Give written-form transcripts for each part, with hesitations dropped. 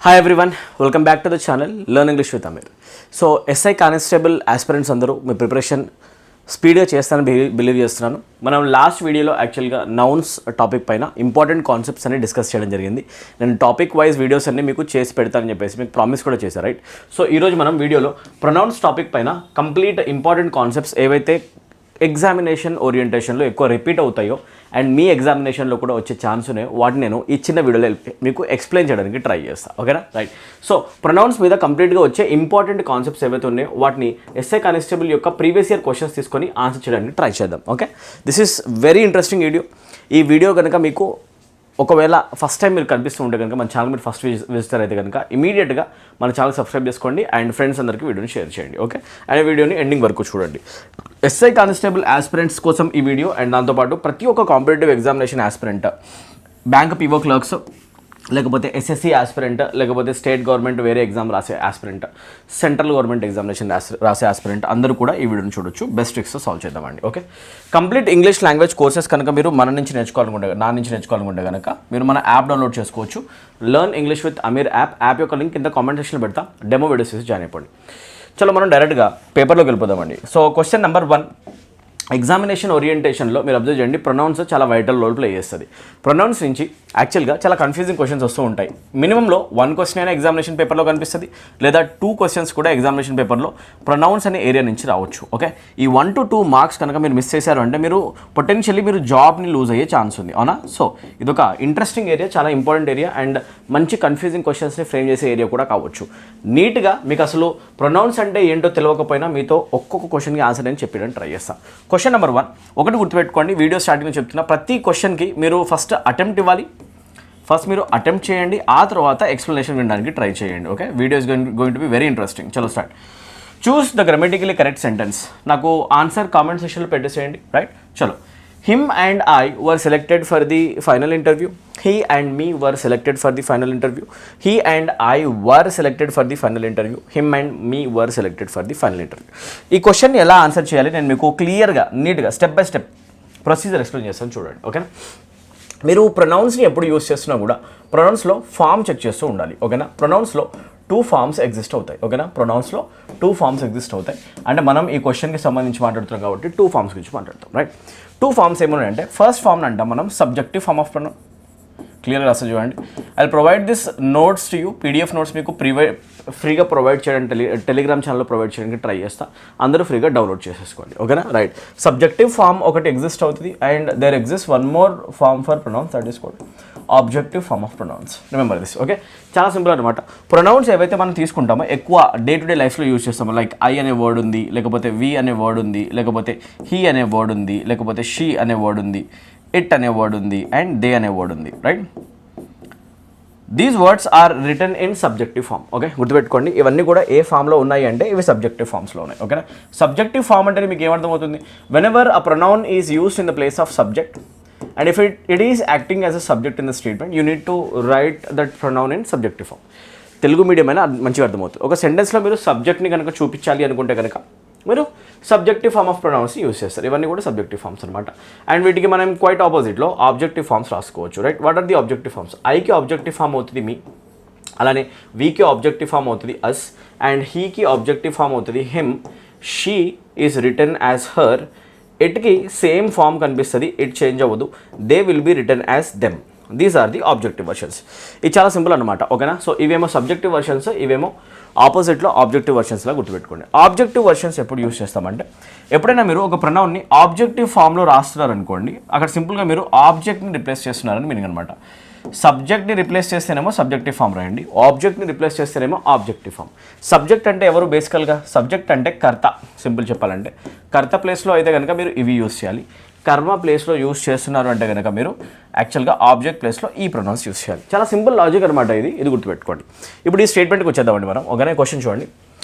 Hi everyone, welcome back to the channel Learn English with Ameer. So SI Constable aspirants అందరూ మీ preparation స్పీడ్గా చేస్తానని believe చేస్తున్నాను. మనం last వీడియోలో యాక్చువల్గా నౌన్స్ టాపిక్ పైన ఇంపార్టెంట్ కాన్సెప్ట్స్ అన్ని డిస్కస్ చేయడం జరిగింది. నేను టాపిక్ వైజ్ వీడియోస్ అన్ని మీకు చేసి పెడతానని చెప్పేసి మీకు ప్రామిస్ కూడా చేశాను, రైట్? సో ఈరోజు మనం వీడియోలో ప్రొనౌన్స్ టాపిక్ పైన కంప్లీట్ ఇంపార్టెంట్ కాన్సెప్ట్స్ ఏవైతే ఎగ్జామినేషన్ ఓరియంటేషన్లో ఎక్కువ రిపీట్ అవుతాయో అండ్ మీ ఎగ్జామినేషన్లో కూడా వచ్చే ఛాన్స్ ఉన్నాయో వాటిని నేను ఈ చిన్న వీడియోలో మీకు ఎక్స్ప్లెయిన్ చేయడానికి ట్రై చేస్తాను, ఓకేనా? రైట్. సో ప్రొనౌన్స్ మీద కంప్లీట్గా వచ్చే ఇంపార్టెంట్ కాన్సెప్ట్స్ ఏవైతే ఉన్నాయో వాటిని ఎస్ఐ కానిస్టేబుల్ యొక్క ప్రీవియస్ ఇయర్ క్వశ్చన్స్ తీసుకొని ఆన్సర్ చేయడానికి ట్రై చేద్దాం, okay? This is very interesting video. ఈ వీడియో కనుక మీకు ఒకవేళ ఫస్ట్ టైం మీరు కనిపిస్తూ ఉంటే కనుక మన ఛానల్ మీరు ఫస్ట్ విజిటర్ అయితే కనుక ఇమీడియట్గా మన ఛానల్ సబ్స్క్రైబ్ చేసుకోండి అండ్ ఫ్రెండ్స్ అందరికీ వీడియోని షేర్ చేయండి, ఓకే? అండ్ వీడియోని ఎండింగ్ వరకు చూడండి. ఎస్ఐ కానిస్టేబుల్ ఆస్పిరెంట్స్ కోసం ఈ వీడియో అండ్ దాంతోపాటు ప్రతి ఒక్క competitive examination aspirant, bank PO clerks, లేకపోతే ఎస్ఎస్సి ఆస్పిరెంట్, లేకపోతే స్టేట్ గవర్నమెంట్ వేరే ఎగ్జామ్ రాసే ఆస్పిరెంట్, సెంట్రల్ గవర్నమెంట్ ఎగ్జామినేషన్ రాసే ఆస్పిరెంట్ అందరూ కూడా ఈ వీడియోని చూడొచ్చు. బెస్ట్ ట్రిక్స్ సాల్వ్ చేద్దామండి, okay? Complete English language courses కనుక మీరు నా నుంచి నేర్చుకోవాలనుకుంటే కనుక మీరు మన యాప్ డౌన్లోడ్ చేసుకోవచ్చు. Learn English with Amir app యొక్క లింక్ కింద కామెంట్ సెక్షన్లో పెడతా. డెమో వీడియోస్ చేసి జాయిన్ అయిపోండి. చలో మనం డైరెక్ట్గా పేపర్లోకి వెళ్ళిపోదామండి. సో క్వశ్చన్ నెంబర్ 1, ఎగ్జామినేషన్ ఓరియంటేషన్లో మీరు అబ్జర్వ్ చేయండి, ప్రొనౌన్స్ చాలా వైటల్ రోల్ ప్లే చేస్తుంది. ప్రొనౌన్స్ నుంచి యాక్చువల్గా చాలా కన్ఫ్యూజింగ్ క్వశ్చన్స్ వస్తూ ఉంటాయి. మినిమంలో 1 క్వశ్చన్ అయినా ఎగ్జామినేషన్ పేపర్లో కనిపిస్తుంది, లేదా 2 క్వశ్చన్స్ కూడా ఎగ్జామినేషన్ పేపర్లో ప్రొనౌన్స్ అనే ఏరియా నుంచి రావచ్చు, ఓకే? ఈ 1 to 2 మార్క్స్ కనుక మీరు మిస్ చేశారు అంటే మీరు పొటెన్షియల్లీ మీరు జాబ్ని లూజ్ అయ్యే ఛాన్స్ ఉంది, అవునా? సో ఇదొక ఇంట్రెస్టింగ్ ఏరియా, చాలా ఇంపార్టెంట్ ఏరియా అండ్ మంచి కన్ఫ్యూజింగ్ క్వశ్చన్స్ని ఫ్రేమ్ చేసే ఏరియా కూడా కావచ్చు. నీట్గా మీకు అసలు ప్రొనౌన్స్ అంటే ఏంటో తెలియకపోయినా మీతో ఒక్కొక్క క్వశ్చన్కి ఆన్సర్ అని చెప్పడానికి ట్రై చేస్తాను. క్వశ్చన్ నెంబర్ 1 ఒకటి గుర్తుపెట్టుకోండి, వీడియో స్టార్టింగ్లో చెప్తున్నా, ప్రతి క్వశ్చన్కి మీరు ఫస్ట్ అటెంప్ట్ ఇవ్వాలి. ఫస్ట్ మీరు అటెంప్ట్ చేయండి, ఆ తర్వాత ఎక్స్ప్లెనేషన్ వినడానికి ట్రై చేయండి, okay? Video is going to be very interesting. చలో start. Choose the grammatically correct sentence. నాకు ఆన్సర్ కామెంట్ సెక్షన్లో పెట్టేసేయండి, రైట్? చలో. Him and I were selected for the final interview. He and me were selected for the final interview. He and I were selected for the final interview. Him and me were selected for the final interview. ఈ క్వశ్చన్ని ఎలా answer చేయాలి నేను మీకు క్లియర్గా నీట్గా step by step procedure explain చేస్తాను, చూడండి, ఓకేనా? మీరు ప్రొనౌన్స్ని ఎప్పుడు యూస్ చేస్తున్నా కూడా ప్రొనౌన్స్లో ఫామ్ చెక్ చేస్తూ ఉండాలి, ఓకేనా? ప్రొనౌన్స్లో 2 ఫామ్స్ ఎగ్జిస్ట్ అవుతాయి, ఓకేనా? ప్రొనౌన్స్లో 2 ఫామ్స్ ఎగ్జిస్ట్ అవుతాయి. అంటే మనం ఈ క్వశ్చన్కి సంబంధించి మాట్లాడుతున్నాం కాబట్టి 2 ఫామ్స్ గురించి మాట్లాడతాం, రైట్? 2 ఫామ్స్ ఏమున్నాయంటే, ఫస్ట్ ఫామ్ అంటాం మనం సబ్జెక్టివ్ ఫామ్ ఆఫ్ ప్రొనౌన్. క్లియర్గా రాస్తే చూడండి. I provide this notes to you. PDF notes మీకు ఫ్రీగా ప్రొవైడ్ చేయడానికి టెలిగ్రామ్ ఛానల్లో ప్రొవైడ్ చేయడానికి ట్రై చేస్తా. అందరూ ఫ్రీగా డౌన్లోడ్ చేసేసుకోండి, ఓకేనా? రైట్. సబ్జెక్టివ్ ఫామ్ ఒకటి ఎగ్జిస్ట్ అవుతుంది and there exist one more form for pronouns, that is called objective form of pronouns. Remember this, okay? చాలా సింపుల్ అనమాట. ప్రొనౌన్స్ ఏవైతే మనం తీసుకుంటామో ఎక్కువ డే టు డే లైఫ్లో యూజ్ చేస్తామో, లైక్ ఐ అనే వర్డ్ ఉంది, లేకపోతే వి అనే వర్డ్ ఉంది, లేకపోతే హీ అనే వర్డ్ ఉంది, లేకపోతే షీ అనే వర్డ్ ఉంది, ఇట్ అనే వర్డ్ ఉంది అండ్ దే అనే వర్డ్ ఉంది, right? These words are written in subjective form, okay? గుర్తుపెట్టుకోండి, ఇవన్నీ కూడా ఏ ఫామ్లో ఉన్నాయి అంటే ఇవి సబ్జెక్టివ్ ఫామ్స్లో ఉన్నాయి, ఓకేనా? సబ్జెక్టివ్ ఫామ్ అంటే మీకు ఏమర్థమవుతుంది? Whenever a pronoun is used in the place of subject and if it is acting as a subject in the statement, you need to write that pronoun in subjective form. Telugu medium అయినా మంచిగా అర్థమవుతుంది. ఒక సెంటెన్స్లో మీరు సబ్జెక్ట్ని కనుక చూపించాలి అనుకుంటే కనుక మీరు subjective form of pronouns use చేస్తారు. ఇవన్నీ కూడా సబ్జెక్టివ్ ఫామ్స్ అనమాట. అండ్ వీటికి మనం క్వైట్ ఆపోజిట్లో ఆబ్జెక్టివ్ ఫామ్స్ రాసుకోవచ్చు, right? What are the objective forms? ఐకి ఆబ్జెక్టివ్ ఫామ్ అవుతుంది మీ, అలానే వీకి ఆబ్జెక్టివ్ ఫామ్ అవుతుంది అస్, అండ్ హీకి ఆబ్జెక్టివ్ ఫామ్ అవుతుంది him, she is return as her, ఇట్కి సేమ్ ఫామ్ కనిపిస్తుంది, ఇట్ చేంజ్ అవ్వదు, they will be return as them. These are the objective versions. ఇది చాలా సింపుల్ అనమాట, ఓకేనా? సో ఇవేమో సబ్జెక్టివ్ వర్షన్స్, ఇవేమో ఆపోజిట్లో ఆబ్జెక్టివ్ వర్షన్స్లా గుర్తుపెట్టుకోండి. ఆబ్జెక్టివ్ వర్షన్స్ ఎప్పుడు యూస్ చేస్తామంటే, ఎప్పుడైనా మీరు ఒక ప్రొనౌన్ని ఆబ్జెక్టివ్ ఫామ్లో రాస్తున్నారనుకోండి, అక్కడ సింపుల్గా మీరు ఆబ్జెక్ట్ని రిప్లేస్ చేస్తున్నారని మీనింగ్ అనమాట. సబ్జెక్ట్ని రిప్లేస్ చేస్తేనేమో సబ్జెక్టివ్ ఫామ్ రాయండి, ఆబ్జెక్ట్ని రిప్లేస్ చేస్తేనేమో ఆబ్జెక్టివ్ ఫామ్. సబ్జెక్ట్ అంటే ఎవరు బేసికల్గా? సబ్జెక్ట్ అంటే కర్త. సింపుల్ చెప్పాలంటే కర్త ప్లేస్లో అయితే కనుక మీరు ఇవి యూస్ చేయాలి. కర్మ ప్లేస్లో యూస్ చేస్తున్నారు అంటే కనుక మీరు యాక్చువల్గా ఆబ్జెక్ట్ ప్లేస్లో ఈ ప్రొనౌన్స్ యూస్ చేయాలి. చాలా సింపుల్ లాజిక్ అనమాట ఇది గుర్తుపెట్టుకోండి. ఇప్పుడు ఈ స్టేట్మెంట్కి వచ్చేద్దామండి మనం, ఓకేనా? క్వశ్చన్ చూడండి.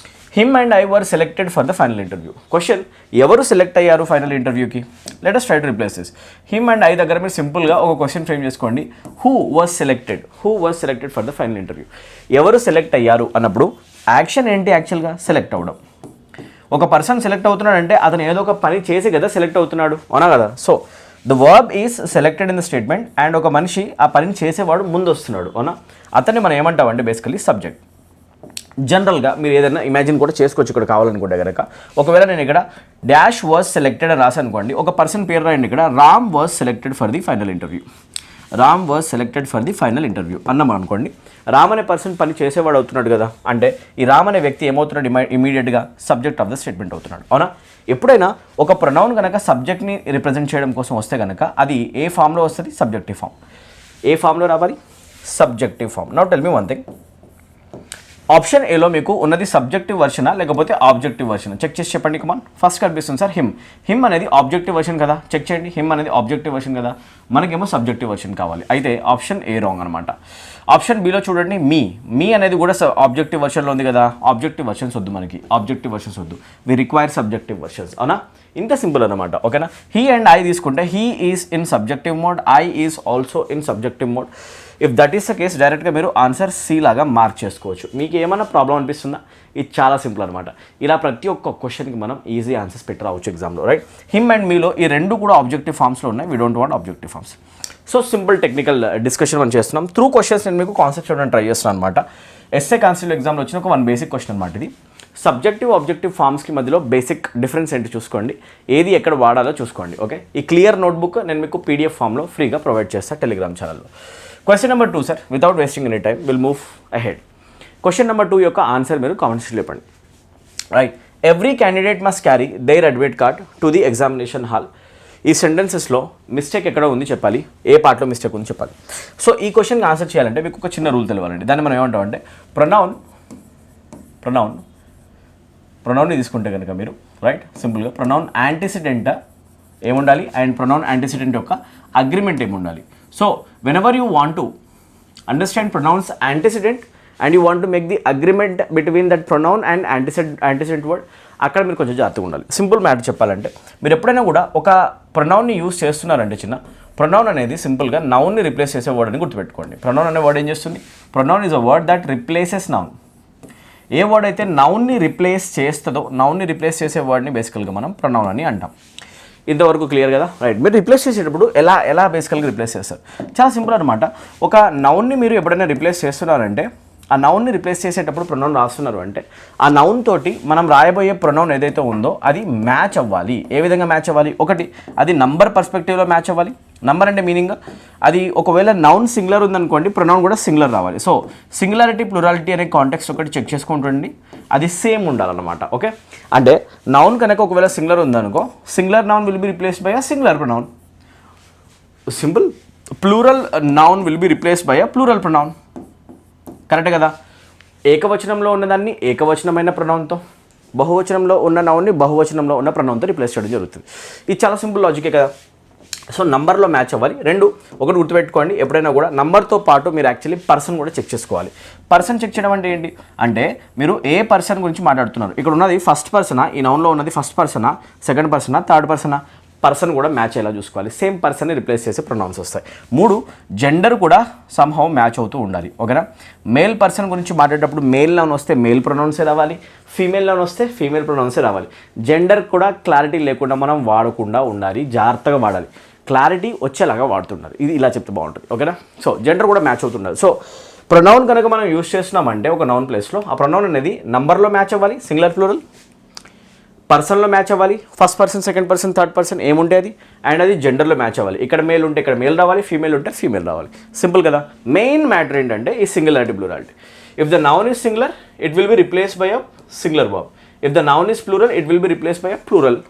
Him and I were selected for the final interview. Question, ఎవరు సెలెక్ట్ అయ్యారు ఫైనల్ ఇంటర్వ్యూకి? Let us try to replace this. Him and I దగ్గర మీరు సింపుల్గా ఒక క్వశ్చన్ ఫ్రేమ్ చేసుకోండి. Who was selected for the final interview? ఎవరు సెలెక్ట్ అయ్యారు అన్నప్పుడు యాక్షన్ ఏంటి? యాక్చువల్గా సెలెక్ట్ అవ్వడం. ఒక పర్సన్ సెలెక్ట్ అవుతున్నాడంటే అతను ఏదో ఒక పని చేసి కదా సెలెక్ట్ అవుతున్నాడు, అవునా కదా? So the verb is selected in the statement and ఒక మనిషి ఆ పనిని చేసేవాడు ముందు వస్తున్నాడు, అవునా? అతన్ని మనం ఏమంటామంటే బేసికలీ సబ్జెక్ట్. జనరల్గా మీరు ఏదైనా ఇమాజిన్ కూడా చేసుకోవచ్చు ఇక్కడ కావాలనుకుంటే కనుక. ఒకవేళ నేను ఇక్కడ డాష్ వాజ్ సెలెక్టెడ్ అని రాశాను అనుకోండి, ఒక పర్సన్ పేరు రాయండి ఇక్కడ, Ram was selected for the final interview. Ram was selected for the final interview అన్నాం అనుకోండి. రామ్ అనే పర్సన్ పని చేసేవాడు అవుతున్నాడు కదా, అంటే ఈ రామ్ అనే వ్యక్తి ఏమవుతున్నాడు, ఇమీడియట్గా సబ్జెక్ట్ ఆఫ్ ద స్టేట్మెంట్ అవుతున్నాడు. అవునా? ఎప్పుడైనా ఒక ప్రొనౌన్ కనుక సబ్జెక్ట్ని రిప్రజెంట్ చేయడం కోసం వస్తే కనుక అది ఏ ఫామ్లో వస్తుంది? Subjective form. ఏ ఫామ్లో రావాలి? Subjective form. Now tell me one thing, option ఏలో మీకు ఉన్నది సబ్జెక్టివ్ వర్షనా లేకపోతే ఆబ్జెక్టివ్ వర్షన్? చెక్ చేసి చెప్పండి. కమాన్. ఫస్ట్ కనిపిస్తుంది సార్ హిమ్. హిమ్ అనేది ఆబ్జెక్టివ్ వర్షన్ కదా, చెక్ చేయండి. హిమ్ అనేది ఆబ్జెక్టివ్ వర్షన్ కదా, మనకేమో సబ్జెక్టివ్ వర్షన్ కావాలి. అయితే ఆప్షన్ ఏ రాంగ్ అనమాట. ఆప్షన్ బిలో చూడండి, మీ అనేది కూడా ఆబ్జెక్టివ్ వర్షన్లో ఉంది కదా, ఆబ్జెక్టివ్ వర్షన్స్ వద్దు మనకి, ఆబ్జెక్టివ్ వర్షన్స్ వద్దు, వి రిక్వైర్ సబ్జెక్టివ్ వర్షన్స్. అవునా? ఇంత సింపుల్ అనమాట. ఓకేనా? హీ అండ్ ఐ తీసుకుంటే he is in subjective mode, I is also in subjective mode. If that is the case డైరెక్ట్గా మీరు ఆన్సర్ సి లాగా మార్క్ చేసుకోవచ్చు. మీకు ఏమైనా ప్రాబ్లం అనిపిస్తుందా? ఇది చాలా సింపుల్ అనమాట. ఇలా ప్రతి ఒక్క క్వశ్చన్కి మనం ఈజీ ఆన్సర్స్ పెట్టి రావచ్చు ఎగ్జామ్లో, రైట్? హిమ్ అండ్ మీలో ఈ రెండు కూడా ఆబ్జెక్టివ్ ఫామ్స్లో ఉన్నాయి. We don't want objective forms. So simple technical discussion మనం చేస్తున్నాం. త్రూ క్వశ్చన్స్ నేను మీకు కాన్సెప్ట్ చూడడానికి ట్రై చేస్తున్నాను అనమాట. ఎస్ఐ కాన్స్టేబుల్ ఎగ్జామ్లో వచ్చిన ఒక వన్ బేసిక్ క్వశ్చన్ అనమాట ఇది. సబ్జెక్టివ్ ఆబ్జెక్టివ్ ఫామ్స్కి మధ్యలో బేసిక్ డిఫరెన్స్ ఏంటి చూసుకోండి, ఏది ఎక్కడ వాడాలో చూసుకోండి. ఓకే, ఈ క్లియర్ నోట్బుక్ నేను మీకు పీడిఎఫ్ ఫామ్లో ఫ్రీగా ప్రొవైడ్ చేస్తాను టెలిగ్రామ్ ఛానల్లో. Question number 2 sir, without wasting any time will move ahead. Question number 2 యొక్క ఆన్సర్ మీరు కామెంట్స్ చెప్పండి. Right, every candidate must carry their admit card to the examination hall. ఈ సెంటెన్సెస్లో మిస్టేక్ ఎక్కడ ఉంది చెప్పాలి, ఏ పార్ట్లో మిస్టేక్ ఉంది చెప్పాలి. సో ఈ క్వశ్చన్కి ఆన్సర్ చేయాలంటే మీకు ఒక చిన్న రూల్ తెలియాలండి. దాన్ని మనం ఏమంటామంటే ప్రొనౌన్ని తీసుకుంటే కనుక మీరు, రైట్, సింపుల్గా ప్రొనౌన్ యాంటిసిడెంట్ ఏముండాలి అండ్ ప్రొనౌన్ యాంటిసిడెంట్ యొక్క అగ్రిమెంట్ ఏముండాలి. So whenever you want to understand pronouns antecedent and you want to make the agreement between that pronoun and antecedent word, అక్కడ మీరు కొంచెం జాగ్రత్తగా ఉండాలి. సింపుల్ మ్యాటర్ చెప్పాలంటే మీరు ఎప్పుడైనా కూడా ఒక ప్రొనౌన్ని యూజ్ చేస్తున్నారంటే చిన్న ప్రొనౌన్ అనేది సింపుల్గా నౌన్ని రిప్లేస్ చేసే వర్డ్ అని గుర్తుపెట్టుకోండి. ప్రొనౌన్ అనే వర్డ్ ఏం చేస్తుంది? Pronoun is a word that replaces noun. A word అయితే నౌన్ని రిప్లేస్ చేస్తుందో, నౌన్ని రిప్లేస్ చేసే వర్డ్ని బేసికల్గా మనం ప్రొనౌన్ అని అంటాం. ఇంతవరకు క్లియర్ కదా? రైట్, మీరు రిప్లేస్ చేసేటప్పుడు ఎలా బేసికల్గా రిప్లేస్ చేస్తారు? చాలా సింపుల్ అనమాట. ఒక నౌన్ని మీరు ఎప్పుడైనా రిప్లేస్ చేస్తున్నారంటే ఆ నౌన్ని రిప్లేస్ చేసేటప్పుడు ప్రొనౌన్ రాస్తున్నారు అంటే ఆ నౌన్ తోటి మనం రాయబోయే ప్రొనౌన్ ఏదైతే ఉందో అది మ్యాచ్ అవ్వాలి. ఏ విధంగా మ్యాచ్ అవ్వాలి? ఒకటి, అది నంబర్ పర్స్పెక్టివ్లో మ్యాచ్ అవ్వాలి. నంబర్ అంటే మీనింగ్ అది ఒకవేళ నౌన్ సింగులర్ ఉందనుకోండి, ప్రొనౌన్ కూడా సింగులర్ రావాలి. సో సింగులారిటీ ప్లూరాలిటీ అనే కాంటెక్స్ట్ ఒకటి చెక్ చేసుకుంటుండండి, అది సేమ్ ఉండాలన్నమాట. ఓకే, అంటే నౌన్ కనుక ఒకవేళ సింగులర్ ఉందనుకో, singular noun will be replaced by a singular pronoun. Simple. Plural noun will be replaced by a plural pronoun. Correct కదా? ఏకవచనంలో ఉన్నదాన్ని ఏకవచనమైన ప్రొనౌన్తో, బహువచనంలో ఉన్న నౌన్ని బహువచనంలో ఉన్న ప్రొనౌన్తో రిప్లేస్ చేయడం జరుగుతుంది. ఇది చాలా సింపుల్ లాజికే కదా. సో నంబర్లో మ్యాచ్ అవ్వాలి. రెండు, ఒకటి గుర్తుపెట్టుకోండి, ఎప్పుడైనా కూడా నంబర్తో పాటు మీరు యాక్చువల్లీ పర్సన్ కూడా చెక్ చేసుకోవాలి. పర్సన్ చెక్ చేయడం అంటే ఏంటి అంటే మీరు ఏ పర్సన్ గురించి మాట్లాడుతున్నారు. ఇక్కడ ఉన్నది ఫస్ట్ పర్సనా, ఈ నౌన్లో ఉన్నది ఫస్ట్ పర్సనా, సెకండ్ పర్సనా, థర్డ్ పర్సనా, పర్సన్ కూడా మ్యాచ్ అయ్యేలా చూసుకోవాలి. సేమ్ పర్సన్ని రిప్లేస్ చేసే ప్రొనౌన్స్ వస్తాయి. మూడు, జెండర్ కూడా సమ్హౌ మ్యాచ్ అవుతూ ఉండాలి. ఓకేనా? మేల్ పర్సన్ గురించి మాట్లాడేటప్పుడు మేల్ నౌన్ వస్తే మేల్ ప్రొనౌన్సే రావాలి, ఫీమేల్ నౌన్ వస్తే ఫీమేల్ ప్రొనౌన్సే రావాలి. జెండర్ కూడా క్లారిటీ లేకుండా మనం వాడకుండా ఉండాలి, జాగ్రత్తగా వాడాలి, క్లారిటీ వచ్చేలాగా వాడుతున్నారు. ఇది ఇలా చెప్తే బాగుంటుంది. ఓకేనా? సో జెండర్ కూడా మ్యాచ్ అవుతుండాలి. సో ప్రొనౌన్ కనుక మనం యూజ్ చేస్తున్నామంటే ఒక నౌన్ ప్లేస్లో ఆ ప్రొనౌన్ అనేది నంబర్లో మ్యాచ్ అవ్వాలి, సింగులర్ ప్లూరల్, పర్సన్లో మ్యాచ్ అవ్వాలి, first person, second person, third person ఏముంటే అది, అండ్ అది జెండర్లో మ్యాచ్ అవ్వాలి. ఇక్కడ మేల్ ఉంటే ఇక్కడ మేల్ రావాలి, ఫీమేల్ ఉంటే ఫీమేల్ రావాలి. సింపుల్ కదా? మెయిన్ మ్యాటర్ ఏంటంటే ఈ singularity plurality. If the noun is singular it will be replaced by a singular verb. If the noun is plural it will be replaced by a plural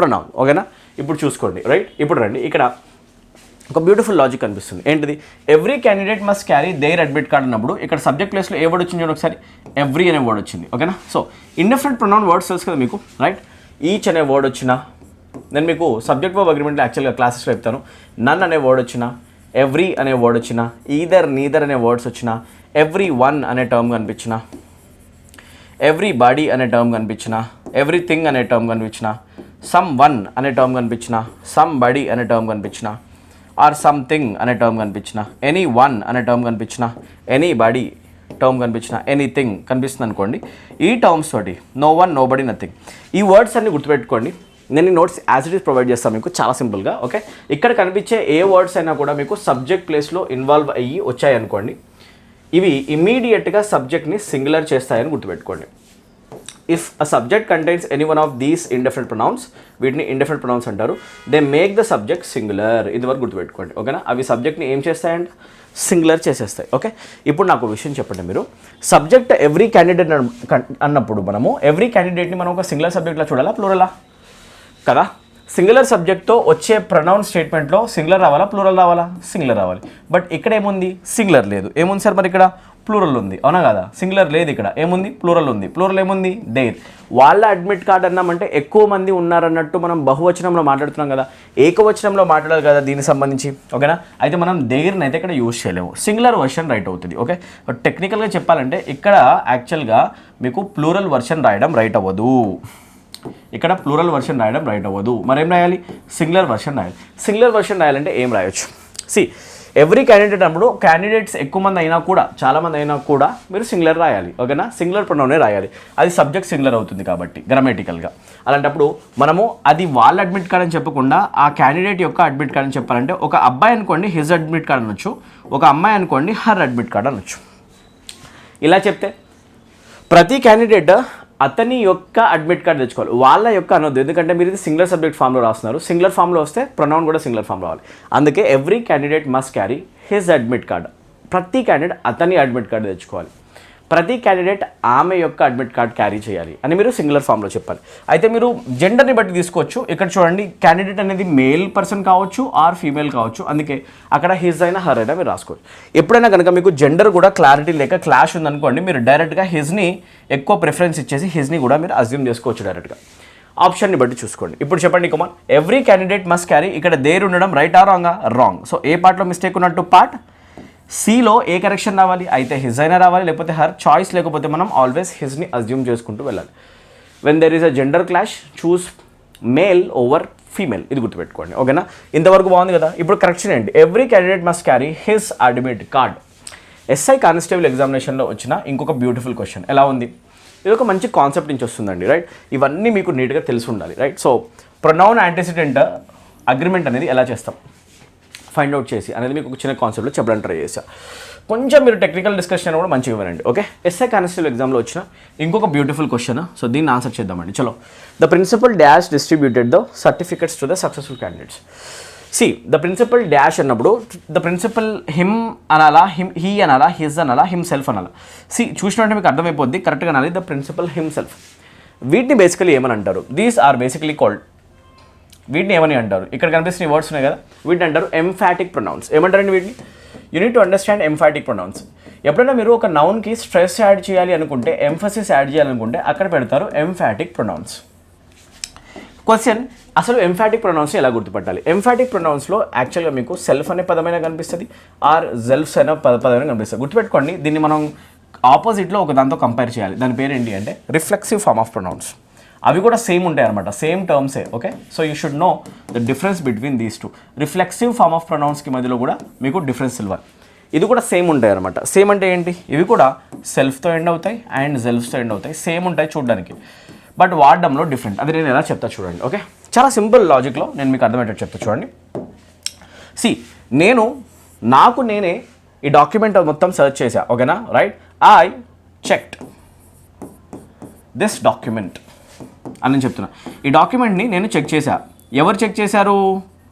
pronoun. ఓకేనా? ఇప్పుడు చూసుకోండి. Right, ఇప్పుడు రండి, ఇక్కడ ఒక beautiful logic అనిపిస్తుంది. ఏంటిది? Every candidate must carry their admit card అన్నప్పుడు ఇక్కడ సబ్జెక్ట్ ప్లేస్లో ఏ వర్డ్ వచ్చింది ఒకసారి? ఎవ్రీ అనే వర్డ్ వచ్చింది. ఓకేనా? సో ఇండెఫినిట్ ప్రొనౌన్ వర్డ్స్ తెలుసు కదా మీకు, రైట్? ఈచ్ అనే వర్డ్ వచ్చినా, నేను మీకు సబ్జెక్ట్ వర్బ్ అగ్రిమెంట్లో యాక్చువల్గా క్లాసెస్లో చెప్తాను. నన్ అనే వర్డ్ వచ్చినా, ఎవ్రీ అనే వర్డ్ వచ్చినా, ఈదర్ నీదర్ అనే వర్డ్స్ వచ్చినా, ఎవ్రీ వన్ అనే టర్మ్ కనిపించిన, ఎవ్రీ బాడీ అనే టర్మ్ కనిపించిన, ఎవ్రీథింగ్ అనే టర్మ్ కనిపించిన, సమ్ వన్ అనే టర్మ్ కనిపించిన, సమ్ బడీ అనే టర్మ్ కనిపించిన, ఆర్ సంథింగ్ అనే టర్మ్ కనిపించిన, ఎనీ వన్ అనే టర్మ్ కనిపించిన, ఎనీ బాడీ టర్మ్ కనిపించిన, ఎనీథింగ్ కనిపిస్తుంది అనుకోండి. ఈ టర్మ్స్ తోటి no one, nobody, nothing, ఈ వర్డ్స్ అన్ని గుర్తుపెట్టుకోండి. నేను ఈ notes as it is provide చేస్తాను మీకు చాలా సింపుల్గా. ఓకే, ఇక్కడ కనిపించే ఏ వర్డ్స్ అయినా కూడా మీకు సబ్జెక్ట్ ప్లేస్లో ఇన్వాల్వ్ అయ్యి వచ్చాయనుకోండి, ఇవి ఇమీడియట్గా సబ్జెక్ట్ని సింగులర్ చేస్తాయని గుర్తుపెట్టుకోండి. If a subject contains any one of these indefinite pronouns, వీటిని ఇండెఫినిట్ ప్రొనౌన్స్ అంటారు. They make the subject singular. ఇది వరకు గుర్తుపెట్టుకోండి. ఓకేనా? అవి సబ్జెక్ట్ని ఏం చేస్తాయంటే సింగులర్ చేసేస్తాయి. ఓకే, ఇప్పుడు నాకు విషయం చెప్పండి. మీరు సబ్జెక్ట్ ఎవ్రీ క్యాండిడేట్ అన్నప్పుడు మనము ఎవ్రీ క్యాండిడేట్ని మనం ఒక సింగులర్ సబ్జెక్ట్లా చూడాలా, ప్లూరలా? కదా, సింగులర్ సబ్జెక్ట్తో వచ్చే ప్రొనౌన్ స్టేట్మెంట్లో సింగులర్ రావాలా, ప్లూరల్ రావాలా? సింగులర్ రావాలి. బట్ ఇక్కడ ఏముంది? సింగులర్ లేదు. ఏముంది సార్ మరి? ఇక్కడ ప్లూరల్ ఉంది, అవునా కదా? సింగులర్ లేదు, ఇక్కడ ఏముంది? ప్లూరల్ ఉంది. ప్లూరల్ ఏముంది? దేర్. వాళ్ళ అడ్మిట్ కార్డ్ అన్నామంటే ఎక్కువ మంది ఉన్నారన్నట్టు మనం బహువచనంలో మాట్లాడుతున్నాం కదా, ఏకవచనంలో మాట్లాడాలి కదా దీనికి సంబంధించి. ఓకేనా? అయితే మనం దేర్ని అయితే ఇక్కడ యూజ్ చేయలేము. సింగులర్ వర్షన్ రైట్ అవుతుంది. ఓకే, బట్ టెక్నికల్గా చెప్పాలంటే ఇక్కడ యాక్చువల్గా మీకు ప్లూరల్ వర్షన్ రాయడం రైట్ అవ్వదు. ఇక్కడ ప్లూరల్ వర్షన్ రాయడం రైట్ అవ్వదు. మరేం రాయాలి? సింగులర్ వర్షన్ రాయాలి. సింగులర్ వర్షన్ రాయాలంటే ఏం రాయొచ్చు? సి, ఎవ్రీ క్యాండిడేట్ అప్పుడు క్యాండిడేట్స్ ఎక్కువ మంది అయినా కూడా, చాలా మంది అయినా కూడా మీరు సింగులర్ రాయాలి. ఓకేనా? సింగులర్ ప్రొనౌనే రాయాలి. అది సబ్జెక్ట్ సింగులర్ అవుతుంది కాబట్టి గ్రామటికల్గా. అలాంటప్పుడు మనము అది వాళ్ళ అడ్మిట్ కార్డ్ అని చెప్పకుండా ఆ క్యాండిడేట్ యొక్క అడ్మిట్ కార్డ్ అని చెప్పాలంటే, ఒక అబ్బాయి అనుకోండి హిజ్ అడ్మిట్ కార్డ్ అనొచ్చు, ఒక అమ్మాయి అనుకోండి హర్ అడ్మిట్ కార్డ్ అనొచ్చు. ఇలా చెప్తే ప్రతి క్యాండిడేట్ అతని యొక్క అడ్మిట్ కార్డ్ తెచ్చుకోవాలి, వాళ్ళ యొక్క అనొద్దు. ఎందుకంటే మీరు ఇది సింగులర్ సబ్జెక్ట్ ఫామ్లో రాస్తున్నారు. సింగులర్ ఫామ్లో వస్తే ప్రొనౌన్ కూడా సింగులర్ ఫామ్ రావాలి. అందుకే every candidate must carry his admit card. ప్రతి క్యాండిడేట్ అతని అడ్మిట్ కార్డ్ తెచ్చుకోవాలి. ప్రతి క్యాండిడేట్ ఆమె యొక్క అడ్మిట్ కార్డ్ క్యారీ చేయాలి అని మీరు సింగులర్ ఫామ్లో చెప్పాలి. అయితే మీరు జెండర్ని బట్టి తీసుకోవచ్చు. ఇక్కడ చూడండి, క్యాండిడేట్ అనేది మేల్ పర్సన్ కావచ్చు ఆర్ ఫీమేల్ కావచ్చు. అందుకే అక్కడ హిజ్ అయినా హర్ అయినా మీరు రాసుకోవచ్చు. ఎప్పుడైనా కనుక మీకు జెండర్ కూడా క్లారిటీ లేక క్లాష్ ఉందనుకోండి, మీరు డైరెక్ట్గా హిజ్ని ఎక్కువ ప్రిఫరెన్స్ ఇచ్చేసి హిజ్ని కూడా మీరు అజ్యూమ్ చేసుకోవచ్చు డైరెక్ట్గా. ఆప్షన్ని బట్టి చూసుకోండి. ఇప్పుడు చెప్పండి కమాన్, ఎవ్రీ క్యాండిడేట్ మస్ట్ క్యారీ. ఇక్కడ దేర్ ఉండడం రైట్ ఆ రాంగా? రాంగ్. సో ఏ పార్ట్లో మిస్టేక్ ఉన్నట్టు? పార్ట్ సిలో ఏ కరెక్షన్ రావాలి? అయితే హిజ్ అయినా రావాలి, లేకపోతే హర్. చాయిస్ లేకపోతే మనం ఆల్వేస్ హిజ్ని అజ్యూమ్ చేసుకుంటూ వెళ్ళాలి. When there is a gender clash choose male over female. ఇది గుర్తుపెట్టుకోండి. ఓకేనా? ఇంతవరకు బాగుంది కదా. ఇప్పుడు కరెక్షన్ ఏంటి? Every candidate must carry his admit card. SI constable ఎగ్జామినేషన్లో వచ్చిన ఇంకొక బ్యూటిఫుల్ క్వశ్చన్ ఎలా ఉంది? ఇది ఒక మంచి కాన్సెప్ట్ నుంచి వస్తుందండి, రైట్? ఇవన్నీ మీకు నీట్గా తెలిసి ఉండాలి, రైట్? సో ప్రొనౌన్ యాంటెసిడెంట్ అగ్రిమెంట్ అనేది ఎలా చేస్తాం ఫైండ్ అవుట్ చేసి అనేది మీకు ఒక చిన్న కాన్సెప్ట్లో చెప్పడానికి ట్రై చేశా. కొంచెం మీరు టెక్నికల్ డిస్కషన్ కూడా మంచిగా ఇవ్వనండి. ఓకే, ఎస్ఐ కానిస్టేబుల్ ఎగ్జామ్లో వచ్చిన ఇంకొక బ్యూటిఫుల్ క్వశ్చన్. సో దీన్ని ఆన్సర్ చేద్దామండి. చలో, the principal dash distributed the certificates to the successful candidates. C, the principal dash అన్నప్పుడు ద ప్రిన్సిపల్ హిమ్ అనాలా, హీ అనాలా, హిజ్ అనాలా, హిమ్సెల్ఫ్ అనాలా? సి, చూసినట్టే మీకు అర్థమైపోద్ది. కరెక్ట్గా అనాలి ద ప్రిన్సిపల్ హిమ్సెల్ఫ్. వీటిని బేసికలీ ఏమని అంటారు? దీస్ ఆర్ బేసికలీ కాల్డ్, వీటిని ఏమని అంటారు? ఇక్కడ కనిపిస్తున్న వర్డ్స్ ఉన్నాయి కదా, వీటిని అంటారు ఎంఫాటిక్ ప్రొనౌన్స్. ఏమంటారండి వీటిని? You need to understand emphatic pronounce. ఎప్పుడైనా మీరు ఒక నౌన్కి స్ట్రెస్ యాడ్ చేయాలి అనుకుంటే, ఎంఫసిస్ యాడ్ చేయాలనుకుంటే అక్కడ పెడతారు ఎంఫాటిక్ ప్రొనౌన్స్. క్వశ్చన్, అసలు ఎంఫాటిక్ ప్రొనౌన్స్ ఎలా గుర్తుపట్టాలి? ఎంఫాటిక్ ప్రొనౌన్స్లో యాక్చువల్గా మీకు సెల్ఫ్ అనే పదమైనా కనిపిస్తుంది, ఆర్ జెల్ఫ్స్ అనే పదమైనా కనిపిస్తుంది. గుర్తుపెట్టుకోండి, దీన్ని మనం ఆపోజిట్లో ఒక దాంతో కంపేర్ చేయాలి. దాని పేరు ఏంటి అంటే రిఫ్లెక్సివ్ ఫార్మ్ ఆఫ్ ప్రొనౌన్స్. అవి కూడా సేమ్ ఉంటాయి అనమాట, సేమ్ టర్మ్సే. Okay, so you should know the difference between these two. Reflexive form of ప్రొనౌన్స్కి మధ్యలో కూడా మీకు డిఫరెన్స్ ఇవ్వాలి. ఇది కూడా సేమ్ ఉంటాయి అనమాట. సేమ్ అంటే ఏంటి? ఇవి కూడా సెల్ఫ్తో ఎండ్ అవుతాయి అండ్ జెల్ఫ్తో ఎండ్ అవుతాయి. సేమ్ ఉంటాయి చూడడానికి, బట్ వాడడంలో డిఫరెంట్. అది నేను ఎలా చెప్తా చూడండి. ఓకే, చాలా సింపుల్ లాజిక్లో నేను మీకు అర్థమయ్యేటట్టు చెప్తా చూడండి. సి, నేనే ఈ డాక్యుమెంట్ మొత్తం సెర్చ్ చేశా. ఓకేనా, right? I checked this document అని నేను చెప్తున్నా. ఈ డాక్యుమెంట్ని నేను చెక్ చేశా. ఎవరు చెక్ చేశారు?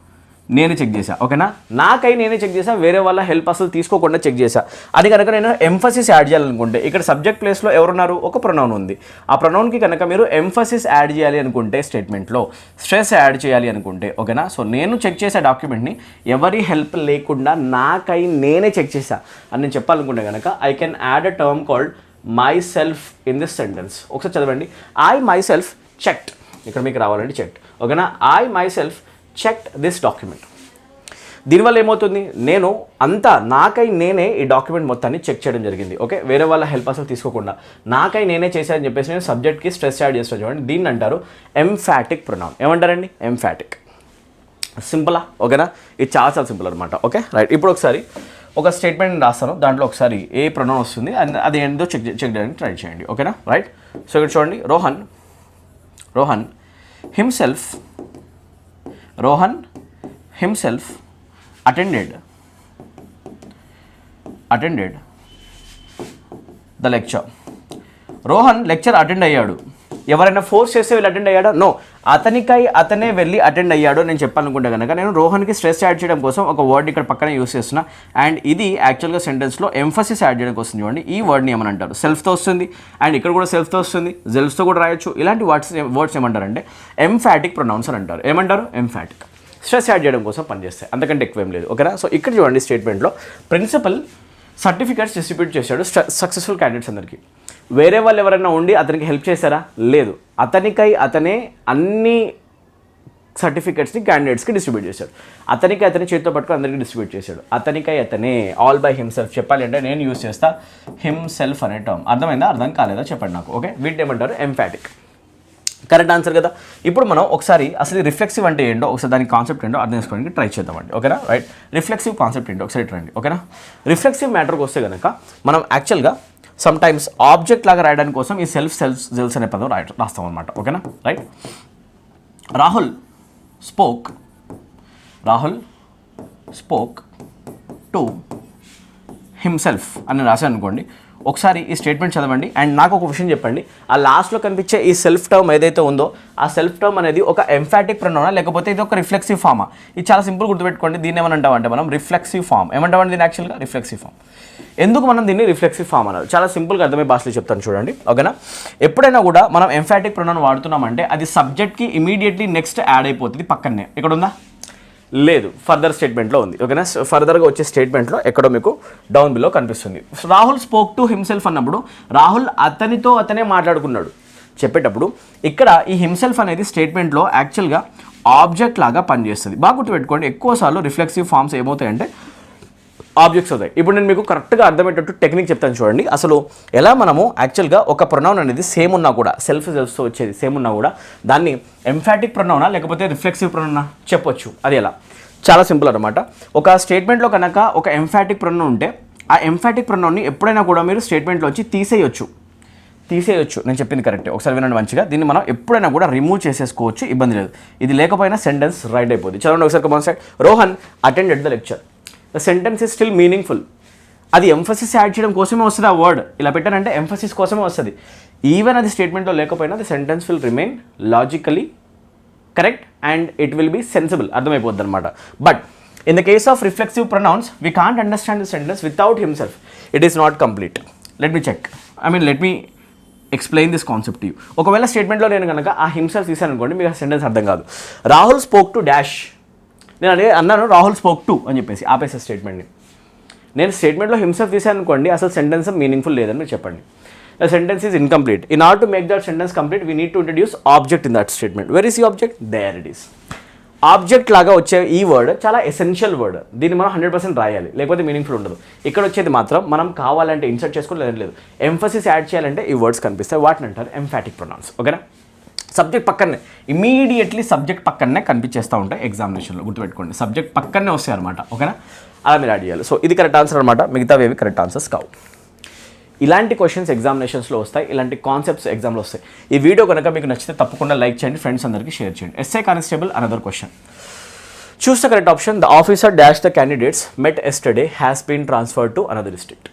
నేను చెక్ చేశా. ఓకేనా, నాకై నేనే చెక్ చేశా, వేరే వాళ్ళ హెల్ప్ అసలు తీసుకోకుండా చెక్ చేశా. అది కనుక నేను ఎంఫసిస్ యాడ్ చేయాలనుకుంటే, ఇక్కడ సబ్జెక్ట్ ప్లేస్లో ఎవరున్నారు? ఒక ప్రొనౌన్ ఉంది. ఆ ప్రొనౌన్కి కనుక మీరు ఎంఫసిస్ యాడ్ చేయాలి అనుకుంటే, స్టేట్మెంట్లో స్ట్రెస్ యాడ్ చేయాలి అనుకుంటే, ఓకేనా, సో నేను చెక్ చేసే డాక్యుమెంట్ని ఎవరి హెల్ప్ లేకుండా నాకై నేనే చెక్ చేశా అని నేను చెప్పాలనుకుంటే కనుక I can add a term called my self in this sentence. ఒకసారి చదవండి. I my self checked. ఇక్కడ మీకు రావాలండి చెక్డ్. ఓకేనా, I my self checked this document. దీనివల్ల ఏమవుతుంది? నేను నాకై నేనే ఈ డాక్యుమెంట్ మొత్తాన్ని చెక్ చేయడం జరిగింది. ఓకే, వేరే వాళ్ళ హెల్ప్ అసలు తీసుకోకుండా నాకై నేనే చేశానని చెప్పేసి నేను సబ్జెక్ట్కి స్ట్రెస్ యాడ్ చేస్తాను చూడండి. దీన్ని అంటారు ఎంఫాటిక్ ప్రొనౌన్. ఏమంటారండి? ఎంఫాటిక్. సింపులా? ఓకేనా, ఇది చాలా చాలా సింపుల్ అనమాట. Okay, right. ఇప్పుడు ఒకసారి ఒక స్టేట్మెంట్ రాస్తాను, దాంట్లో ఒకసారి ఏ ప్రొనౌన్ వస్తుంది అది ఏంటో చెక్ చేయడానికి ట్రై చేయండి. ఓకేనా, రైట్. సో ఇక్కడ చూడండి, Rohan himself attended the lecture. Rohan lecture attend అయ్యాడు. ఎవరైనా ఫోర్స్ చేస్తే వెళ్ళి అటెండ్ అయ్యాడా? నో, అతనికై అతనే వెళ్ళి అటెండ్ అయ్యాడు నేను చెప్పాలనుకుంటే కనుక నేను రోహన్కి స్ట్రెస్ యాడ్ చేయడం కోసం ఒక వర్డ్ ఇక్కడ పక్కన యూస్ చేస్తున్నా. అండ్ ఇది యాక్చువల్గా సెంటెన్స్లో ఎంఫసిస్ యాడ్ చేయడం కోసం చూడండి. ఈ వర్డ్ని ఏమని అంటారు? సెల్ఫ్తో వస్తుంది. అండ్ ఇక్కడ కూడా సెల్ఫ్తో వస్తుంది, జెల్ఫ్తో కూడా రాయొచ్చు. ఇలాంటి వర్డ్స్ ఏమంటారంటే ఎంఫాటిక్ ప్రొనౌన్స్ అని అంటారు. ఏమంటారు? ఎంఫాటిక్. స్ట్రెస్ యాడ్ చేయడం కోసం పనిచేస్తాయి, అంతకంటే ఎక్కువ ఏం లేదు. ఓకేనా? సో ఇక్కడ చూడండి స్టేట్మెంట్లో ప్రిన్సిపల్ సర్టిఫికేట్స్ డిస్ట్రిబ్యూట్ చేశాడు సక్సెస్ఫుల్ క్యాండిడేట్స్ అందరికీ. వేరే వాళ్ళు ఎవరైనా ఉండి అతనికి హెల్ప్ చేశారా? లేదు. అతనికై అతనే అన్ని సర్టిఫికేట్స్ని క్యాండిడేట్స్కి డిస్ట్రిబ్యూట్ చేశాడు. అతనికై అతనే చేతితో పట్టుకొని అందరికీ డిస్ట్రిబ్యూట్ చేశాడు. అతనికై అతనే, ఆల్ బై హిమ్సెల్ఫ్. చెప్పాలి అంటే నేను యూస్ చేస్తా హిమ్సెల్ఫ్ అనే టర్మ్. అర్థమైందా? అర్థం కాలేదా చెప్పండి నాకు. ఓకే, వీటిని ఏమంటారు? ఎంఫాటిక్. కరెక్ట్ ఆన్సర్ కదా. ఇప్పుడు మనం ఒకసారి అసలు రిఫ్లెక్సివ్ అంటే ఏంటో ఒకసారి దాని కాన్సెప్ట్ ఏంటో అర్థం చేసుకోవడానికి ట్రై చేద్దామండి. ఓకేనా? రైట్. రిఫ్లెక్సివ్ కాన్సెప్ట్ ఏంటో ఒకసారి రండి. ఓకేనా? రిఫ్లెక్సివ్ మ్యాటర్కి వస్తే కనుక మనం యాక్చువల్గా సమ్ టైమ్స్ ఆబ్జెక్ట్ లాగా రాయడానికి కోసం ఈ సెల్స్ అనే పదం రాస్తాం అనమాట. ఓకేనా? Right. Rahul spoke to himself అని రాశాను అనుకోండి. ఒకసారి ఈ స్టేట్మెంట్ చదవండి అండ్ నాకు ఒక విషయం చెప్పండి. ఆ లాస్ట్లో కనిపించే ఈ సెల్ఫ్ టర్మ్ ఏదైతే ఉందో ఆ సెల్ఫ్ టర్మ్ అనేది ఒక ఎంఫాటిక్ ప్రొనౌనా లేకపోతే ఇది ఒక రిఫ్లెక్సివ్ ఫామా? ఇది చాలా సింపుల్ గుర్తుపెట్టుకోండి. దీన్ని ఏమని అంటామంటే మనం రిఫ్లెక్సివ్ ఫామ్. ఏమంటామండి దీన్ని? యాక్చువల్గా రిఫ్లెక్సివ్ ఫామ్. ఎందుకు మనం దీన్ని రిఫ్లెక్సివ్ ఫామ్ అన్నారు? చాలా సింపుల్గా అర్థమయ్యే భాషలో చెప్తాను చూడండి. ఓకేనా? ఎప్పుడైనా కూడా మనం ఎంఫాటిక్ ప్రొనౌన్ వాడుతున్నామంటే అది సబ్జెక్ట్కి ఇమీడియట్లీ నెక్స్ట్ యాడ్ అయిపోతుంది. పక్కనే ఇక్కడ ఉందా? లేదు, ఫర్దర్ స్టేట్మెంట్లో ఉంది. ఓకేనా? ఫర్దర్గా వచ్చే స్టేట్మెంట్లో ఎక్కడో మీకు డౌన్ బిలో కనిపిస్తుంది. రాహుల్ స్పోక్ టు హిమ్సెల్ఫ్ అన్నప్పుడు రాహుల్ అతనితో అతనే మాట్లాడుకున్నాడు చెప్పేటప్పుడు ఇక్కడ ఈ హిమ్సెల్ఫ్ అనేది స్టేట్మెంట్లో యాక్చువల్గా ఆబ్జెక్ట్ లాగా పనిచేస్తుంది. బాగా గుర్తుపెట్టుకోండి. ఎక్కువసార్లు రిఫ్లెక్సివ్ ఫామ్స్ ఏమవుతాయంటే ఆబ్జెక్ట్స్ అవుతాయి. ఇప్పుడు నేను మీకు కరెక్ట్గా అర్థమయ్యేటట్టు టెక్నిక్ చెప్తాను చూడండి. అసలు ఎలా మనము యాక్చువల్గా ఒక ప్రొనౌన్ అనేది సేమ్ ఉన్నా కూడా సెల్ఫ్తో వచ్చేది సేమ్ ఉన్నా కూడా దాన్ని ఎంఫాటిక్ ప్రొనౌనా లేకపోతే రిఫ్లెక్సివ్ ప్రొనౌనా చెప్పొచ్చు. అది ఎలా? చాలా సింపుల్ అనమాట. ఒక స్టేట్మెంట్లో కనుక ఒక ఎంఫాటిక్ ప్రొనౌన్ ఉంటే ఆ ఎంఫాటిక్ ప్రొనౌన్ని ఎప్పుడైనా కూడా మీరు స్టేట్మెంట్లో వచ్చి తీసేయొచ్చు. నేను చెప్పింది కరెక్టే. ఒకసారి వినండి మంచిగా. దీన్ని మనం ఎప్పుడైనా కూడా రిమూవ్ చేసేసుకోవచ్చు, ఇబ్బంది లేదు. ఇది లేకపోయినా సెంటెన్స్ రైట్ అయిపోద్ది. చదవండి ఒకసారి. Come on side. Rohan attended the lecture. The sentence is still meaningful. అది ఎంఫసిస్ యాడ్ చేయడం కోసమే వస్తుంది. ఆ వర్డ్ ఇలా పెట్టానంటే ఎంఫసిస్ కోసమే వస్తుంది. ఈవెన్ అది స్టేట్మెంట్లో లేకపోయినా the sentence will remain logically correct and it will be sensible. అర్థమైపోద్ది అనమాట. But in the case of reflexive pronouns we can't understand the sentence without himself. It is not complete. Let me explain this concept you. ఒకవేళ స్టేట్మెంట్లో నేను కనుక ఆ himself తీసాను అనుకోండి, మీకు ఆ సెంటెన్స్ అర్థం కాదు. Rahul spoke to dash. నేను అన్నాను రాహుల్ స్పోక్ టు అని చెప్పేసి ఆపేసే స్టేట్మెంట్ని. నేను స్టేట్మెంట్లో హిమ్సెల్ఫ్ తీసాను అనుకోండి, అసలు సెంటెన్స్ మీనింగ్ఫుల్ లేదని మీరు చెప్పండి. The sentence is incomplete. In order to make that sentence complete we need to introduce object in that statement. Where is ఈ object? There it is. Object లాగా వచ్చే ఈ వర్డ్ చాలా ఎసెన్షియల్ వర్డ్. దీన్ని మనం 100% రాయాలి, లేకపోతే మీనింగ్ఫుల్ ఉండదు. ఇక్కడ వచ్చేది మాత్రం మనం కావాలంటే ఇన్సర్ట్ చేసుకోవాలి, లేదు ఎంఫసిస్ యాడ్ చేయాలంటే ఈ వర్డ్స్ కనిపిస్తాయి. వాటిని అంటారు ఎంఫాటిక్ ప్రొనౌన్స్. ఓకేనా? సబ్జెక్ట్ పక్కనే ఇమీడియట్లీ సబ్జెక్ట్ పక్కనే కనిపించేస్తూ ఉంటాయి ఎగ్జామినేషన్లో. గుర్తుపెట్టుకోండి, సబ్జెక్ట్ పక్కనే వస్తాయి అనమాట. ఓకేనా? అలా మీరు యాడ్ చేయాలి. సో ఇది కరెక్ట్ ఆన్సర్ అనమాట. మిగతావి ఏవి కరెక్ట్ ఆన్సర్స్ కావు. ఇలాంటి క్వశ్చన్స్ ఎగ్జామినేషన్స్లో వస్తాయి, ఇలాంటి కాన్సెప్ట్స్ ఎగ్జామ్లో వస్తాయి. ఈ వీడియో కనుక మీకు నచ్చితే తప్పకుండా లైక్ చేయండి, ఫ్రెండ్స్ అందరికీ షేర్ చేయండి. SI constable another question. Choose the correct option. The officer dash the candidates met yesterday has been transferred to another district.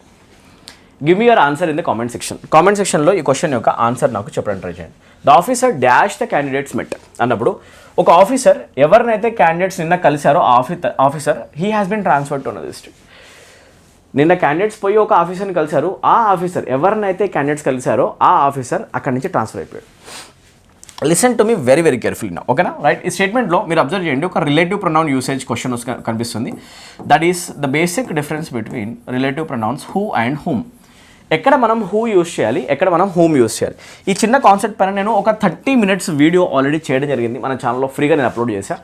Give me your answer in the comment section. Comment సెక్షన్లో ఈ question యొక్క answer నాకు చెప్పడానికి try చేయండి. The officer dash the candidates met అన్నప్పుడు ఒక officer ఎవరినైతే candidates నిన్న కలిశారో officer he has been transferred to another district. నిన్న క్యాండిడేట్స్ పోయి ఒక ఆఫీసర్ని కలిశారు, ఆ ఆఫీసర్ ఎవరినైతే క్యాండిడేట్స్ కలిశారో ఆ ఆఫీసర్ అక్కడి నుంచి ట్రాన్స్ఫర్ అయిపోయాడు. Listen to me very very carefully నా. ఓకేనా? రైట్. ఈ స్టేట్మెంట్లో మీరు అబ్జర్వ్ చేయండి, ఒక రిలేటివ్ ప్రొనౌన్ యూసేజ్ క్వశ్చన్ కనిపిస్తుంది. That is the basic difference between relative pronounce who and whom. ఎక్కడ మనం హూ యూస్ చేయాలి, ఎక్కడ మనం హూమ్ యూస్ చేయాలి. ఈ చిన్న కాన్సెప్ట్ పైన నేను ఒక 30 minutes వీడియో ఆల్రెడీ చేయడం జరిగింది. మన ఛానల్లో ఫ్రీగా నేను అప్లోడ్ చేశాను.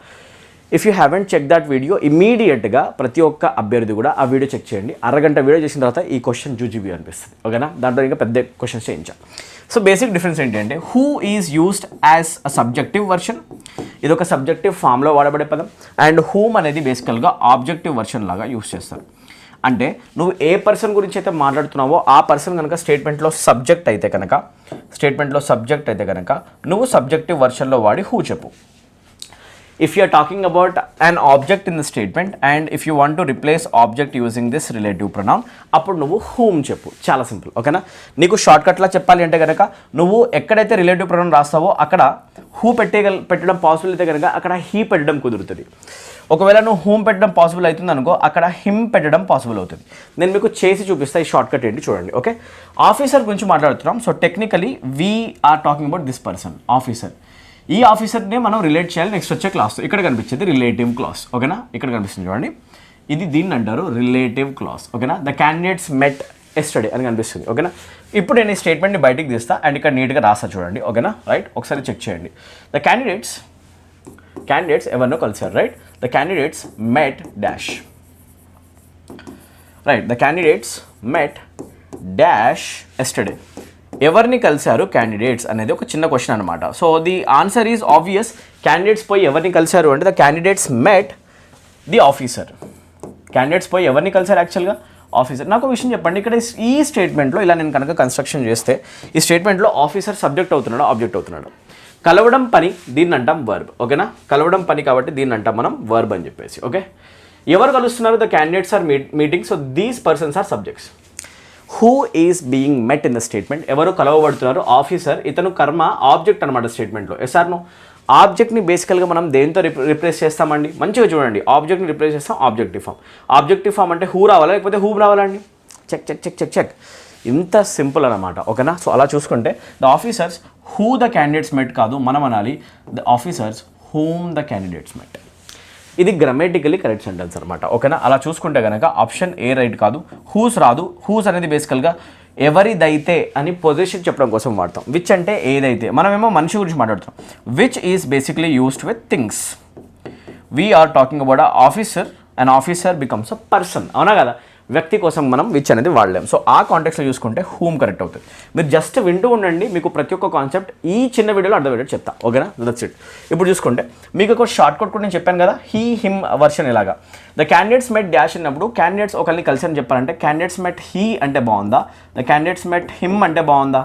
If you haven't check that video, ఇమీడియట్గా ప్రతి ఒక్క అభ్యర్థి కూడా ఆ వీడియో చెక్ చేయండి. అరగంట వీడియో చేసిన తర్వాత ఈ క్వశ్చన్ జూజీబీ అనిపిస్తుంది. ఓకేనా? దాంట్లో ఇంకా పెద్ద క్వశ్చన్స్ చేయించాం. సో బేసిక్ డిఫరెన్స్ ఏంటి అంటే who is used as a subjective version. ఇది ఒక సబ్జెక్టివ్ ఫామ్లో వాడబడే పదం. అండ్ హూమ్ అనేది బేసికల్గా ఆబ్జెక్టివ్ వర్షన్ లాగా యూస్ చేస్తారు. అంటే నువ్వు ఏ పర్సన్ గురించి అయితే మాట్లాడుతున్నావో ఆ పర్సన్ కనుక స్టేట్మెంట్లో సబ్జెక్ట్ అయితే కనుక నువ్వు సబ్జెక్టివ్ వర్షన్లో వాడి హూ చెప్పు. if you are talking about an object in the statement and if you want to replace object using this relative pronoun, అప్పుడు నువ్వు whom చెప్పు. చాలా సింపుల్, ఓకేనా. నీకు షార్ట్ కట్లా చెప్పాలి అంటే కనుక నువ్వు ఎక్కడైతే రిలేటివ్ ప్రొనౌన్ రాస్తావో అక్కడ హూ పెట్టడం పాసిబుల్ అయితే కనుక అక్కడ హీ పెట్టడం కుదురుతుంది. ఒకవేళ నువ్వు హూమ్ పెట్టడం పాసిబుల్ అవుతుంది అనుకో, అక్కడ హిమ్ పెట్టడం పాసిబుల్ అవుతుంది. నేను మీకు చేసి చూపిస్తా ఈ షార్ట్ కట్ ఏంటి చూడండి, ఓకే. ఆఫీసర్ గురించి మాట్లాడుతున్నాం. So technically we are talking about this person, officer. ఈ ఆఫీసర్ని మనం రిలేట్ చేయాలి నెక్స్ట్ వచ్చే క్లాస్. ఇక్కడ కనిపించేది రిలేటివ్ క్లాస్, ఓకేనా. ఇక్కడ కనిపిస్తుంది చూడండి, ఇది దీన్ని అంటారు రిలేటివ్ క్లాస్, ఓకేనా. ద క్యాండిడేట్స్ మెట్ ఎస్టర్డే అని కనిపిస్తుంది, ఓకేనా. ఇప్పుడు నేను ఈ స్టేట్మెంట్ని బయటికి తీస్తా అండ్ ఇక్కడ నీట్గా రాస్తా చూడండి, ఓకేనా. రైట్, ఒకసారి చెక్ చేయండి. ద క్యాండిడేట్స్ ఎవరినో కలిసారు, right. The candidates met dash, right. The candidates met dash yesterday. ఎవరిని కలిశారు క్యాండిడేట్స్ అనేది ఒక చిన్న క్వశ్చన్ అనమాట. So the answer is obvious. Candidates పోయి ఎవరిని కలిశారు అంటే the candidates met the officer. Candidates పోయి ఎవరిని కలిశారు యాక్చువల్గా ఆఫీసర్. నాకు విషయం చెప్పండి, ఇక్కడ ఈ స్టేట్మెంట్లో ఇలా నేను కనుక కన్స్ట్రక్షన్ చేస్తే ఈ స్టేట్మెంట్లో ఆఫీసర్ సబ్జెక్ట్ అవుతున్నాడు, ఆబ్జెక్ట్ అవుతున్నాడు. కలవడం పని, దీన్ని అంటాం వర్బ్, ఓకేనా. కలవడం పని కాబట్టి దీన్ని అంటాం మనం వర్బ్ అని చెప్పేసి, ఓకే. ఎవరు కలుస్తున్నారు? The candidates are meeting. So these persons are subjects. Who is being met in the statement, ఎవరు కలవబడుతున్నారు? ఆఫీసర్. ఇతను కర్మ ఆబ్జెక్ట్ అనమాట స్టేట్మెంట్లో. ఎస్ఆర్నో ఆబ్జెక్ట్ని బేసికల్గా మనం దేంతో రిప్లేస్ చేస్తామండి? మంచిగా చూడండి, ఆబ్జెక్ట్ని రిప్లేస్ చేస్తాం ఆబ్జెక్టివ్ ఫామ్. ఆబ్జెక్టివ్ ఫామ్ అంటే హూ రావాలా లేకపోతే హూమ్ రావాలండి? Check check check check check. ఇంత సింపుల్ అనమాట, ఓకేనా. సో అలా చూసుకుంటే the officers who the candidates met కాదు, మనం అనాలి the officers whom the candidates met. ఇది గ్రామటికలీ కరెక్ట్ సెంటెన్స్ అనమాట, ఓకేనా. అలా చూసుకుంటే కనుక ఆప్షన్ ఏ రైట్ కాదు. హూస్ రాదు. హూస్ అనేది బేసికల్గా ఎవరిదైతే అని పొజిషన్ చెప్పడం కోసం వాడతాం. విచ్ అంటే ఏదైతే. మనమేమో మనిషి గురించి మాట్లాడుతాం. Which is basically used with things. We are talking about a officer and officer becomes a person, అవునా కదా. వ్యక్తి కోసం మనం విచ్ అనేది వాడలేం. సో ఆ కాంటెక్స్లో చూసుకుంటే హూమ్ కరెక్ట్ అవుతుంది. మీరు జస్ట్ వింటూ ఉండండి, మీకు ప్రతి ఒక్క కాన్సెప్ట్ ఈ చిన్న వీడియోలో అర్థమయ్యేటట్టు చెప్తా, ఓకేనా. That's it. ఇప్పుడు చూసుకుంటే మీకు ఒక షార్ట్ కట్ కూడా నేను చెప్పాను కదా, హీ హిమ్ వర్షన్ ఇలాగా. ద క్యాండిడేట్స్ మెట్ డాష్ అన్నప్పుడు క్యాండిడేట్స్ ఒకరిని కలిసి అని చెప్పాలంటే క్యాండిడేట్స్ మెట్ హీ అంటే బాగుందా, ద క్యాండిడేట్స్ మెట్ హిమ్ అంటే బాగుందా?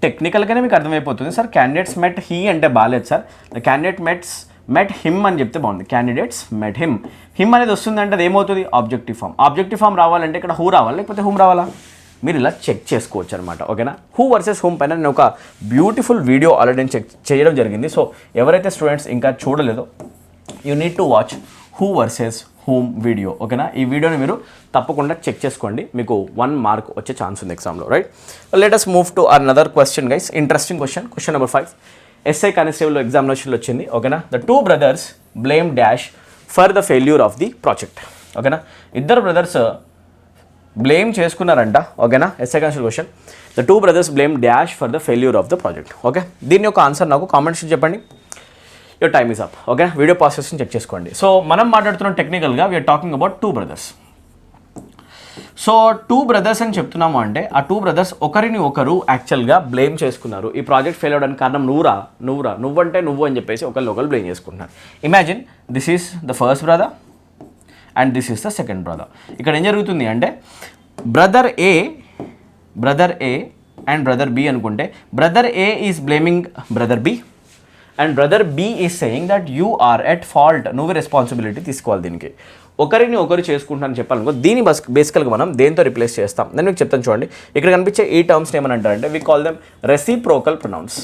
టెక్నికల్గానే మీకు అర్థమైపోతుంది. సార్ క్యాండిడేట్స్ మెట్ హీ అంటే బాగాలేదు sir, the candidate met him అని చెప్తే బాగుంది. Candidates met him. హిమ్ అనేది వస్తుందంటే అది ఏమవుతుంది? Objective form. ఆబ్జెక్టివ్ ఫామ్ రావాలంటే ఇక్కడ హూ రావాలి లేకపోతే హూమ్ రావాలా? మీరు ఇలా చెక్ చేసుకోవచ్చు అనమాట, ఓకేనా. హూ వర్సెస్ హూమ్ పైన నేను ఒక బ్యూటిఫుల్ వీడియో ఆల్రెడీ చెక్ చేయడం జరిగింది. సో ఎవరైతే స్టూడెంట్స్ ఇంకా చూడలేదో you need to watch who versus whom video, ఓకేనా. ఈ వీడియోని మీరు తప్పకుండా చెక్ చేసుకోండి, మీకు 1 మార్క్ వచ్చే ఛాన్స్ ఉంది ఎగ్జామ్లో, right. Let us move to another question guys. Interesting question number 5. SI constable ఎగ్జామినేషన్లో వచ్చింది, ఓకేనా. The 2 brothers blame dash for the failure of the project, ఓకేనా. ఇద్దరు బ్రదర్స్ బ్లేమ్ చేసుకున్నారంట, ఓకేనా. SI constable question. The 2 brothers blame dash for the failure of the project, okay. దీని యొక్క answer నాకు comments చెప్పండి. Your time is up, okay. Video ప్రాసెస్ని check చేసుకోండి. So మనం మాట్లాడుతున్నాం టెక్నికల్గా we are talking about 2 brothers. So 2 brothers అని చెప్తున్నాము అంటే ఆ 2 brothers ఒకరిని ఒకరు యాక్చువల్గా బ్లేమ్ చేసుకున్నారు. ఈ ప్రాజెక్ట్ ఫెయిల్ అవ్వడానికి కారణం నువ్వంటే నువ్వు అని చెప్పేసి ఒకరు బ్లేమ్ చేసుకుంటున్నారు. Imagine this is the first brother and this is the second brother. ఇక్కడ ఏం జరుగుతుంది అంటే brother A and brother B అనుకుంటే brother A is blaming brother B and brother B is saying that you are at fault, నువ్వు responsibility తీసుకోవాలి. దీనికి ఒకరిని ఒకరు చేసుకుంటానని చెప్పాలనుకో దీన్ని బేసికల్గా మనం దేంతో రిప్లేస్ చేస్తాం నేను మీకు చెప్తాను చూడండి. ఇక్కడ కనిపించే ఈ టర్మ్స్ని ఏమని అంటారంటే we call them reciprocal pronouns.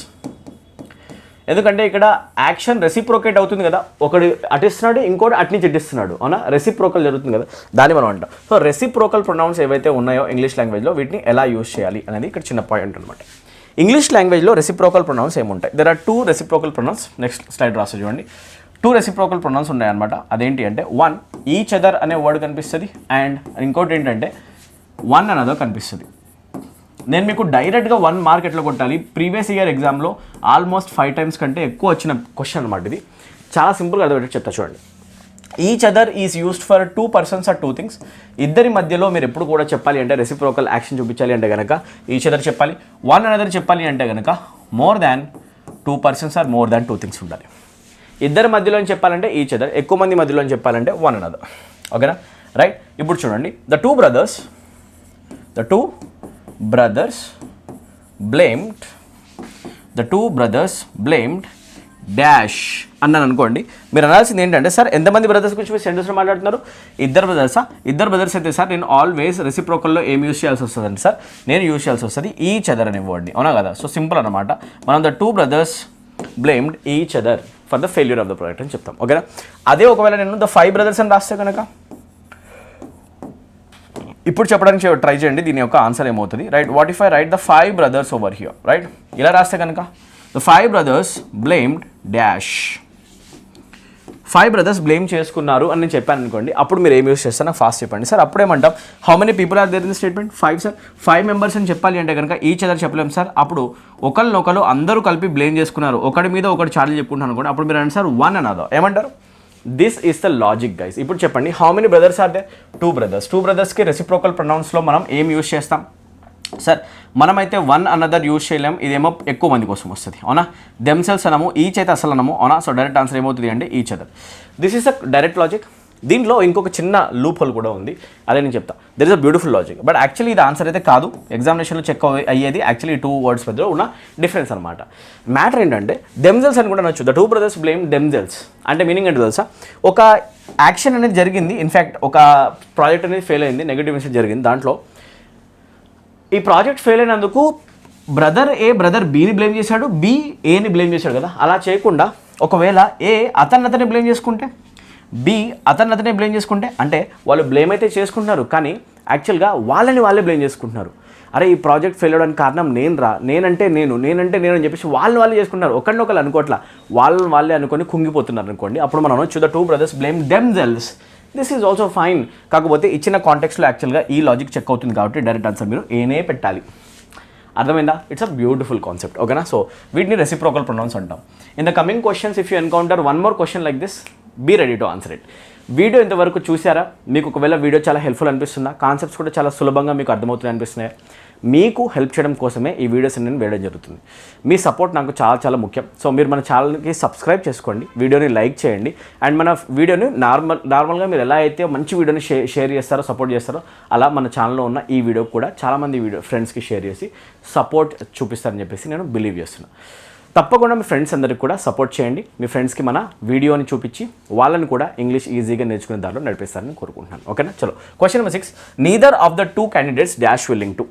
ఎందుకంటే ఇక్కడ యాక్షన్ రెసిప్రోకేట్ అవుతుంది కదా, ఒకడు అటిస్తున్నాడు ఇంకోటి అట్నుంచి ఇట్టిస్తున్నాడు, అవునా. రెసిప్రోకల్ జరుగుతుంది కదా, దాన్ని మనం అంటాం. సో రెసిప్రోకల్ ప్రొనౌన్స్ ఏవైతే ఉన్నాయో ఇంగ్లీష్ లాంగ్వేజ్లో వీటిని ఎలా యూజ్ చేయాలి అనేది ఇక్కడ చిన్న పాయింట్ అనమాట. ఇంగ్లీష్ లాంగ్వేజ్లో రెసిప్రోకల్ ప్రొనౌన్స్ ఏముంటాయి? There are 2 reciprocal pronouns. Next slide రాస్తా చూడండి. 2 రెసిప్రోకల్ ప్రొనౌన్స్ ఉన్నాయన్నమాట. అదేంటి అంటే 1 ఈచ్ అదర్ అనే వర్డ్ కనిపిస్తుంది అండ్ ఇంకోటి ఏంటంటే 1 అనదర్ కనిపిస్తుంది. నేను మీకు డైరెక్ట్గా 1 మార్క్ ఎట్లా కొట్టాలి, ప్రీవియస్ ఇయర్ ఎగ్జామ్లో ఆల్మోస్ట్ 5 times కంటే ఎక్కువ వచ్చిన క్వశ్చన్ అనమాట. ఇది చాలా సింపుల్గా అర్థమయ్యేటట్టు చెప్తా చూడండి. Each other is used for 2 persons or 2 things. ఇద్దరి మధ్యలో మీరు ఎప్పుడు కూడా చెప్పాలి అంటే రెసిప్రోకల్ యాక్షన్ చూపించాలి అంటే కనుక ఈచ్ అదర్ చెప్పాలి. 1 అనదర్ చెప్పాలి అంటే కనుక more than 2 persons or more than 2 things ఉండాలి. ఇద్దరి మధ్యలో చెప్పాలంటే ఈచ్ అదర్, ఎక్కువ మంది మధ్యలో చెప్పాలంటే 1 another, ఓకేనా. రైట్. ఇప్పుడు చూడండి the two brothers blamed dash అన్నాను అనుకోండి, మీరు అనాల్సింది ఏంటంటే సార్ ఎంతమంది బ్రదర్స్ గురించి మీరు సెంటెన్స్లో మాట్లాడుతున్నారు, ఇద్దరు బ్రదర్సా, ఇద్దరు బ్రదర్స్ అయితే సార్ నేను ఆల్వేస్ రెసిప్రోకల్లో ఏం యూస్ చేయాల్సి వస్తుందండి సార్, నేను యూస్ చేయాల్సి వస్తుంది ఈచ్ అదర్ అనే వర్డ్ని, అవునా కదా. సో సింపుల్ అనమాట, మనం the two brothers blamed each other for the failure of the project అని చెప్తాం, ఓకేనా. అదే ఒకవేళ నేను ద 5 బ్రదర్స్ అని రాస్తే కనుక, ఇప్పుడు చెప్పడానికి ట్రై చేయండి దీని యొక్క ఆన్సర్ ఏమవుతుంది, right. What if I right the 5 brothers over here, right. ఇలా రాస్తే కనుక the 5 brothers blamed dash, 5 brothers blame చేసుకున్నారు అని నేను చెప్పాను అనుకోండి, అప్పుడు మీరు ఏం యూస్ చేస్తారో ఫాస్ట్ చెప్పండి సార్. అప్పుడేమంటాం how many people are there in the statement, 5 sir. 5 members అని చెప్పాలి అంటే కనుక ఈచ్ అదర్ చెప్పలేం సార్, అప్పుడు ఒకరినొకరు అందరూ కలిపి బ్లేమ్ చేసుకున్నారు, ఒకటి మీద ఒకటి చార్జ్ చెప్పుకుంటున్నాను అనుకోండి, అప్పుడు మీరు అంటే సార్ 1 అనదో ఏమంటారు. This is the logic guys. ఇప్పుడు చెప్పండి how many brothers are they, 2 brothers. 2 బ్రదర్స్కి రెసిప్రోకల్ ప్రొనౌన్స్లో మనం ఏం యూస్ చేస్తాం సార్, మనమైతే 1 అనదర్ యూజ్ చేయలేం, ఇదేమో ఎక్కువ మంది కోసం వస్తుంది, అవునా. దెమ్సెల్స్ అనము, ఈచ్ అయితే అసలు అనము, అవునా. సో డైరెక్ట్ ఆన్సర్ ఏమవుతుంది అంటే each other. This is a direct logic. దీంట్లో ఇంకొక చిన్న లూప్ హోల్ కూడా ఉంది, అదే నేను చెప్తా. There is a beautiful logic, but actually ఇది ఆన్సర్ అయితే కాదు, ఎగ్జామినేషన్లో చెక్ అయ్యేది యాక్చువల్లీ 2 వర్డ్స్ మధ్యలో ఉన్న డిఫరెన్స్ అనమాట. మ్యాటర్ ఏంటంటే దెమ్సెల్స్ అని కూడా అనొచ్చు, ద 2 బ్రదర్స్ బ్లేమ్ దెమ్సెల్స్ అంటే మీనింగ్ ఏంటో తెలుసా, ఒక యాక్షన్ అనేది జరిగింది, ఇన్ఫ్యాక్ట్ ఒక ప్రాజెక్ట్ అనేది ఫెయిల్ అయింది, నెగిటివ్ మెసేజ్ జరిగింది, దాంట్లో ఈ ప్రాజెక్ట్ ఫెయిల్ అయినందుకు బ్రదర్ ఏ బ్రదర్ బీని బ్లేమ్ చేశాడు, బి ఏని బ్లేమ్ చేశాడు కదా. అలా చేయకుండా ఒకవేళ ఏ అతన్ని బ్లేమ్ చేసుకుంటే, బి అతన్ని బ్లేమ్ చేసుకుంటే, అంటే వాళ్ళు బ్లేమ్ అయితే చేసుకుంటున్నారు కానీ యాక్చువల్గా వాళ్ళే బ్లేమ్ చేసుకుంటున్నారు. అరే ఈ ప్రాజెక్ట్ ఫెయిల్ అవ్వడానికి కారణం నేనంటే నేను అని చెప్పేసి వాళ్ళే చేసుకుంటున్నారు, ఒకరినొకరు అనుకోవట్లా, వాళ్ళే అనుకొని కుంగిపోతున్నారు అనుకోండి, అప్పుడు మనం అనొచ్చు the 2 brothers blame themselves. This is also fine. కాకపోతే ఇచ్చిన కాంటెక్స్లో యాక్చువల్గా ఈ లాజిక్ చెక్ అవుతుంది కాబట్టి డైరెక్ట్ ఆన్సర్ మీరు ఏనే పెట్టాలి. అర్థమైందా? ఇట్స్ అ బ్యూటిఫుల్ కాన్సెప్ట్, ఓకేనా. సో వీటిని రెసిప్రోకల్ ప్రొనౌన్స్ అంటాం. In the coming questions if you encounter one more question like this, be ready to answer it. Video ఇంతవరకు చూసారా? మీకు ఒకవేళ వీడియో చాలా హెల్ప్ఫుల్ అనిపిస్తుందా, కాన్సెప్ట్స్ కూడా చాలా సులభంగా మీకు అర్థమవుతున్నాయి అనిపిస్తున్నాయి, మీకు హెల్ప్ చేయడం కోసమే ఈ వీడియోస్ నేను వేయడం జరుగుతుంది. మీ సపోర్ట్ నాకు చాలా ముఖ్యం. సో మీరు మన ఛానల్కి సబ్స్క్రైబ్ చేసుకోండి, వీడియోని లైక్ చేయండి, అండ్ మన వీడియోని నార్మల్గా మీరు ఎలా అయితే మంచి వీడియోని షేర్ చేస్తారో, సపోర్ట్ చేస్తారో, అలా మన ఛానల్లో ఉన్న ఈ వీడియో కూడా చాలామంది ఫ్రెండ్స్కి షేర్ చేసి సపోర్ట్ చూపిస్తారని చెప్పేసి నేను బిలీవ్ చేస్తున్నాను. తప్పకుండా మీ ఫ్రెండ్స్ అందరికి కూడా సపోర్ట్ చేయండి, మీ ఫ్రెండ్స్కి మన వీడియోని చూపించి వాళ్ళని కూడా ఇంగ్లీష్ ఈజీగా నేర్చుకునే దాంట్లో నడిపిస్తారని కోరుకుంటున్నాను, ఓకేనా. చలో question number 6, neither of the 2 candidates dash willing to.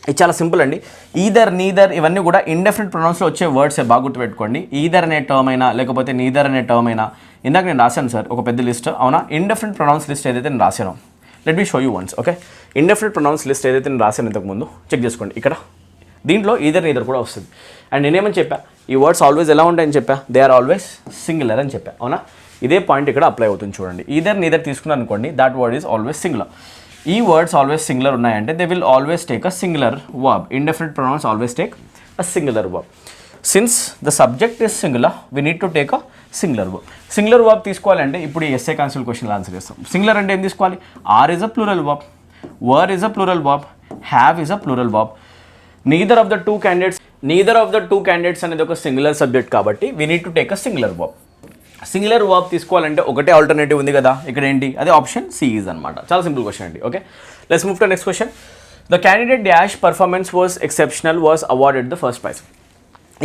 ఇది చాలా సింపుల్ అండి. ఈదర్, నీదర్ ఇవన్నీ కూడా ఇండెఫినిట్ ప్రొనౌన్స్లో వచ్చే వర్డ్సే, బాగా గుర్తుపెట్టుకోండి. ఈదర్ అనే టర్మ్ అయినా లేకపోతే నీదర్ అనే టర్మ్ అయినా, ఇందాక నేను రాశాను సార్ ఒక పెద్ద లిస్ట్, అవునా. ఇండెఫినిట్ ప్రొనౌన్స్ లిస్ట్ ఏదైతే నేను రాశాను, let me show you ones, okay. Indefinite pronouns list ఏదైతే నేను రాశాను ఇంతకుముందు చెక్ చేసుకోండి, ఇక్కడ దీంట్లో ఈదర్ నీదర్ కూడా వస్తుంది. అండ్ నేనేమని చెప్పా, ఈ వర్డ్స్ ఆల్వేస్ ఎలా ఉంటాయని చెప్పా, దే ఆర్ ఆల్వేస్ సింగులర్ అని చెప్పా, అవునా. ఇదే పాయింట్ ఇక్కడ అప్లై అవుతుంది చూడండి. ఈదర్ నీదర్ తీసుకున్నాను అనుకోండి, that word is always singular. ఈ వర్డ్స్ ఆల్వేస్ సింగులర్ ఉన్నాయంటే they will always take a singular verb. Indefinite pronouns always take a singular verb. Since the subject is singular we need to take a singular verb. Singular verb తీసుకోవాలంటే ఇప్పుడు ఈ SI constable question answer చేస్తాం. Singular అంటే ఏం తీసుకోవాలి, are is a plural verb, were is a plural verb, have is a plural verb. Neither of the two candidates అనేది ఒక singular subject కాబట్టి we need to take a singular verb. Singular verb తీసుకోవాలంటే ఒకటే alternative ఉంది కదా, ఇక్కడ ఏంటి, అదే ఆప్షన్ సి ఈజ్ అనమాట. చాలా సింపుల్ క్వశ్చన్ అండి, okay. Let's move to next question. The candidate dash performance was exceptional was awarded the first praise.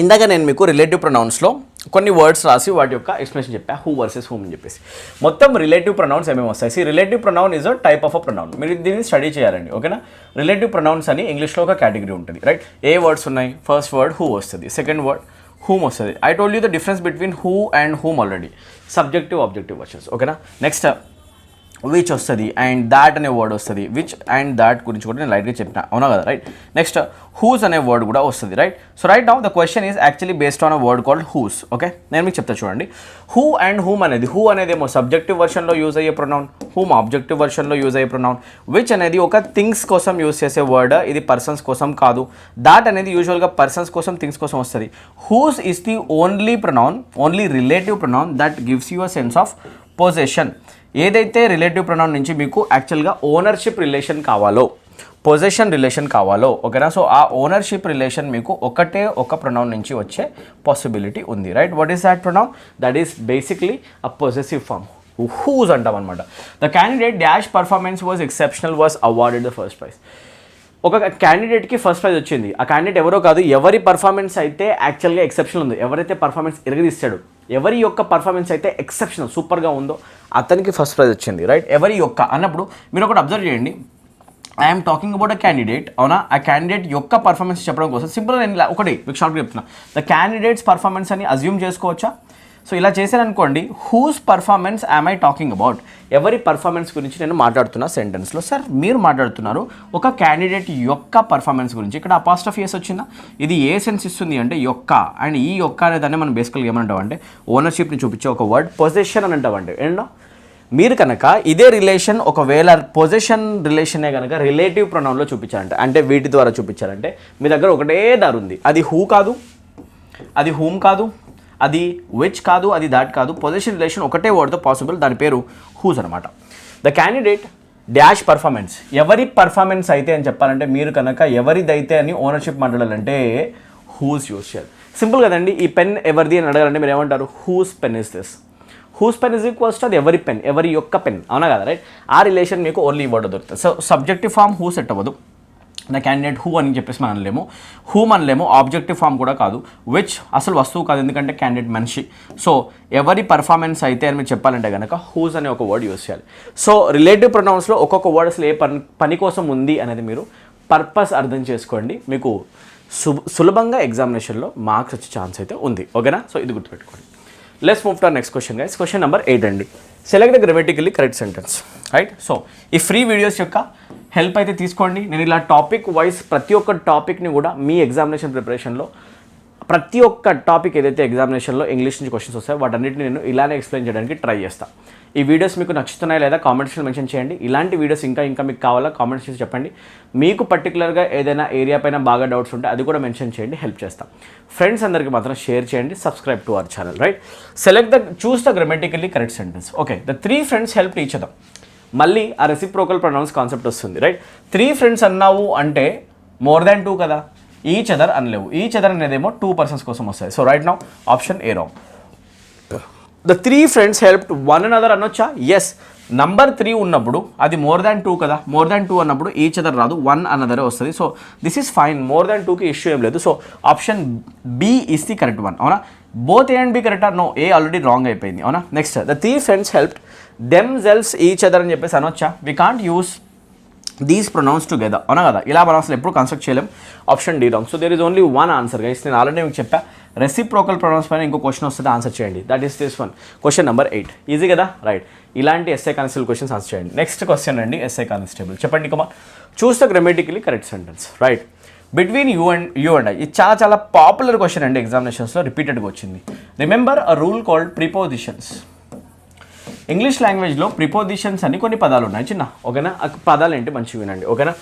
ఇందాక నేను మీకు రిలేటివ్ ప్రొనౌన్స్లో కొన్ని వర్డ్స్ రాసి వాటి యొక్క ఎక్స్ప్లెనేషన్ చెప్పా, హూ వర్సెస్ హూమ్ అని చెప్పేసి. మొత్తం రిలేటివ్ ప్రొనౌన్స్ ఏమేమి వస్తాయి. Relative pronoun is a type of a pronoun. మీరు దీన్ని స్టడీ చేయాలండి, ఓకేనా. రిలేటివ్ ప్రొనౌన్స్ అని ఇంగ్లీష్లో ఒక కేటగిరీ ఉంటుంది, రైట్. ఏ వర్డ్స్ ఉన్నాయి, ఫస్ట్ వర్డ్ హూ వస్తుంది, సెకండ్ వర్డ్ whom వస్తుంది. I told you the difference between who and whom already, subjective objective versions, ఓకేనా. నెక్స్ట్ విచ్ వస్తుంది అండ్ దాట్ అనే వర్డ్ వస్తుంది. విచ్ అండ్ దాట్ గురించి కూడా నేను లైట్గా చెప్పిన, అవునా కదా, రైట్. నెక్స్ట్ హూస్ అనే వర్డ్ కూడా వస్తుంది, right. So right now the question is actually based on a word called whose, okay. నేను మీకు చెప్తా చూడండి. హూ అండ్ హూమ్ అనేది, హూ అనేది ఏమో సబ్జెక్టివ్ వర్షన్లో యూజ్ అయ్యే ప్రొనౌన్, హూమ్ ఆబ్జెక్టివ్ వర్షన్లో యూజ్ అయ్యే ప్రొనౌన్, విచ్ అనేది ఒక థింగ్స్ కోసం యూజ్ చేసే వర్డ్, ఇది పర్సన్స్ కోసం కాదు. దాట్ అనేది యూజువల్గా పర్సన్స్ కోసం, థింగ్స్ కోసం వస్తుంది. Whose is the only pronoun, only relative pronoun that gives you a sense of possession. ఏదైతే రిలేటివ్ ప్రొనౌన్ నుంచి మీకు యాక్చువల్గా ఓనర్షిప్ రిలేషన్ కావాలో, పొజెషన్ రిలేషన్ కావాలో, ఓకేనా. సో ఆ ఓనర్షిప్ రిలేషన్ మీకు ఒకటే ఒక ప్రొనౌన్ నుంచి వచ్చే పాసిబిలిటీ ఉంది, right. What is that pronoun? That is basically a possessive form, whose అంటాం అనమాట. The candidate dash performance was exceptional was awarded the first prize. ఒక క్యాండిడేట్కి ఫస్ట్ ప్రైజ్ వచ్చింది. ఆ క్యాండిడేట్ ఎవరో కాదు, ఎవరి పర్ఫార్మెన్స్ అయితే యాక్చువల్గా ఎక్సెప్షనల్ ఉంది, ఎవరైతే పర్ఫార్మెన్స్ ఎరగదీస్తాడు, ఎవరి యొక్క పర్ఫార్మెన్స్ అయితే ఎక్సెప్షనల్ సూపర్గా ఉందో అతనికి ఫస్ట్ ప్రైజ్ వచ్చింది, రైట్. ఎవరి యొక్క అన్నప్పుడు మీరు ఒకటి అబ్జర్వ్ చేయండి, I'm talking about a candidate, అవునా. ఆ క్యాండిడేట్ యొక్క పర్ఫార్మెన్స్ చెప్పడం కోసం సింపుల్గా నేను ఒకటి మీకు షార్ట్గా చెప్తున్నా, ద క్యాండిడేట్స్ పర్ఫార్మెన్స్ అని అజ్యూమ్ చేసుకోవచ్చా. సో ఇలా చేశారనుకోండి, whose performance am I talking about, ఎవరి పర్ఫార్మెన్స్ గురించి నేను మాట్లాడుతున్నా సెంటెన్స్లో. సార్ మీరు మాట్లాడుతున్నారు ఒక క్యాండిడేట్ యొక్క పర్ఫార్మెన్స్ గురించి, ఇక్కడ అపాస్ట్రఫీ వచ్చిందా, ఇది ఏ సెన్స్ ఇస్తుంది అంటే యొక్క, అండ్ ఈ యొక్క అనేదాన్ని మనం బేసికల్గా ఏమంటామంటే ఓనర్షిప్ని చూపించే ఒక వర్డ్ పొజిషన్ అని అంటామండి. ఏంటో మీరు కనుక ఇదే రిలేషన్ ఒకవేళ పొజిషన్ రిలేషనే కనుక రిలేటివ్ ప్రొనౌన్లో చూపించారంటే, అంటే వీటి ద్వారా చూపించారంటే మీ దగ్గర ఒకటే దారి ఉంది, అది హూ కాదు, అది హూమ్ కాదు, అది విచ్ కాదు, అది దాట్ కాదు, పొజిషన్ రిలేషన్ ఒకటే వర్డ్తో పాసిబుల్, దాని పేరు హూస్ అనమాట. ద క్యాండిడేట్ డాష్ పర్ఫార్మెన్స్, ఎవరి పర్ఫార్మెన్స్ అయితే అని చెప్పాలంటే మీరు కనుక ఎవరిదైతే అని ఓనర్షిప్ మాట్లాడాలంటే హూస్ యూస్ చేయాలి. సింపుల్ కదండి. ఈ పెన్ ఎవరిది అని అడగాలంటే మీరు ఏమంటారు, whose pen is this. Whose pen is equals to అది ఎవరి పెన్, ఎవరి యొక్క పెన్, అవునా కదా, రైట్. ఆ రిలేషన్ మీకు ఓన్లీ వర్డ్ దొరుకుతుంది. So subjective form who set అవ్వదు, ద క్యాండిడేట్ హూ అని చెప్పేసి మనం అనలేము, హూమ్ అనలేము, ఆబ్జెక్టివ్ ఫామ్ కూడా కాదు, విచ్ అసలు వస్తువు కాదు ఎందుకంటే క్యాండిడేట్ మనిషి. సో ఎవరి పర్ఫార్మెన్స్ అయితే అని మీరు చెప్పాలంటే కనుక హూస్ అనే ఒక వర్డ్ యూస్ చేయాలి. సో రిలేటివ్ ప్రొనౌన్స్లో ఒక్కొక్క వర్డ్ అసలు ఏ పని కోసం ఉంది అనేది మీరు పర్పస్ అర్థం చేసుకోండి, మీకు సులభంగా ఎగ్జామినేషన్లో మార్క్స్ వచ్చే ఛాన్స్ అయితే ఉంది, ఓకేనా. సో ఇది గుర్తుపెట్టుకోండి. Let's move to our next question guys. Question number 8 అండి. Select the grammatically correct sentence, right. So ఈ ఫ్రీ వీడియోస్ యొక్క హెల్ప్ అయితే తీసుకోండి. నేను ఇలా టాపిక్ వైజ్ ప్రతి ఒక్క టాపిక్ని కూడా మీ ఎగ్జామినేషన్ ప్రిపరేషన్లో ప్రతి ఒక్క టాపిక్ ఏదైతే ఎగ్జామినేషన్లో ఇంగ్లీష్ నుంచి క్వశ్చన్స్ వస్తాయో వాటన్నిటిని నేను ఇలానే ఎక్స్ప్లెయిన్ చేయడానికి ట్రై చేస్తాను. ఈ వీడియోస్ మీకు నచ్చుతున్నాయా లేదా కామెంట్స్లో మెన్షన్ చేయండి. ఇలాంటి వీడియోస్ ఇంకా మీకు కావాలా కామెంట్స్ చేసి చెప్పండి. మీకు పర్టికులర్గా ఏదైనా ఏరియా పైన బాగా డౌట్స్ ఉంటే అది కూడా మెన్షన్ చేయండి, హెల్ప్ చేస్తాం. ఫ్రెండ్స్ అందరికీ మాత్రం షేర్ చేయండి, subscribe to our channel, right. Choose the grammatically correct sentence. Okay, the 3 friends help each other. మళ్ళీ ఆ రెసిప్రోకల్ ప్రొనౌన్స్ కాన్సెప్ట్ వస్తుంది, రైట్. 3 ఫ్రెండ్స్ అన్నావు అంటే మోర్ దాన్ 2 కదా, ఈచ్ అదర్ అనలేవు. ఈచ్ అదర్ అనేదేమో 2 పర్సన్స్ కోసం వస్తాయి. So right now option A wrong. The 3 friends helped one another అనొచ్చా? ఎస్. నంబర్ 3 ఉన్నప్పుడు అది మోర్ దాన్ 2 కదా, మోర్ దాన్ 2 అన్నప్పుడు ఈచ్ అదర్ రాదు, వన్ అనదరే వస్తుంది. So this is fine, more than 2కి ఇష్యూ ఏం లేదు. So option B is the correct one, అవునా. బోత్ ఏ అండ్ బి కరెక్టా? నో, ఏ ఆల్రెడీ రాంగ్ అయిపోయింది, అవునా. Next, the 3 friends helped themselves each other అని చెప్పేసి అనొచ్చా? We can't use these pronouns together, అవునా కదా. ఇలా మనం అసలు ఎప్పుడు కన్స్ట్రక్ట్ చేయలేం. Option D wrong. So there is only one answer guys. నేను ఆల్రెడీ మీకు చెప్పా, రెసిప్రోకల్ ప్రొనౌన్స్ పైన ఇంకో క్వశ్చన్ వస్తుంది, ఆన్సర్ చేయండి. That is this one, question number 8. Easy కదా, రైట్. ఇలాంటి ఎస్ఐ కానిస్టేబుల్ క్వశ్చన్స్ ఆన్సర్ చేయండి. నెక్స్ట్ క్వశ్చన్ అండి, ఎస్ఐ కానిస్టేబుల్. చెప్పండి comma. Choose the grammatically correct sentence, right. Between you and I. ఇది చాలా పాపులర్ క్వశ్చన్ అండి, ఎగ్జామినేషన్స్లో రిపీటెడ్గా వచ్చింది. Remember a rule called prepositions. English లాంగ్వేజ్లో ప్రిపోజిషన్స్ అని కొన్ని పదాలు ఉన్నాయి చిన్న, ఓకేనా. ఆ పదాలు ఏంటి మంచిగా వినండి, ఓకేనా.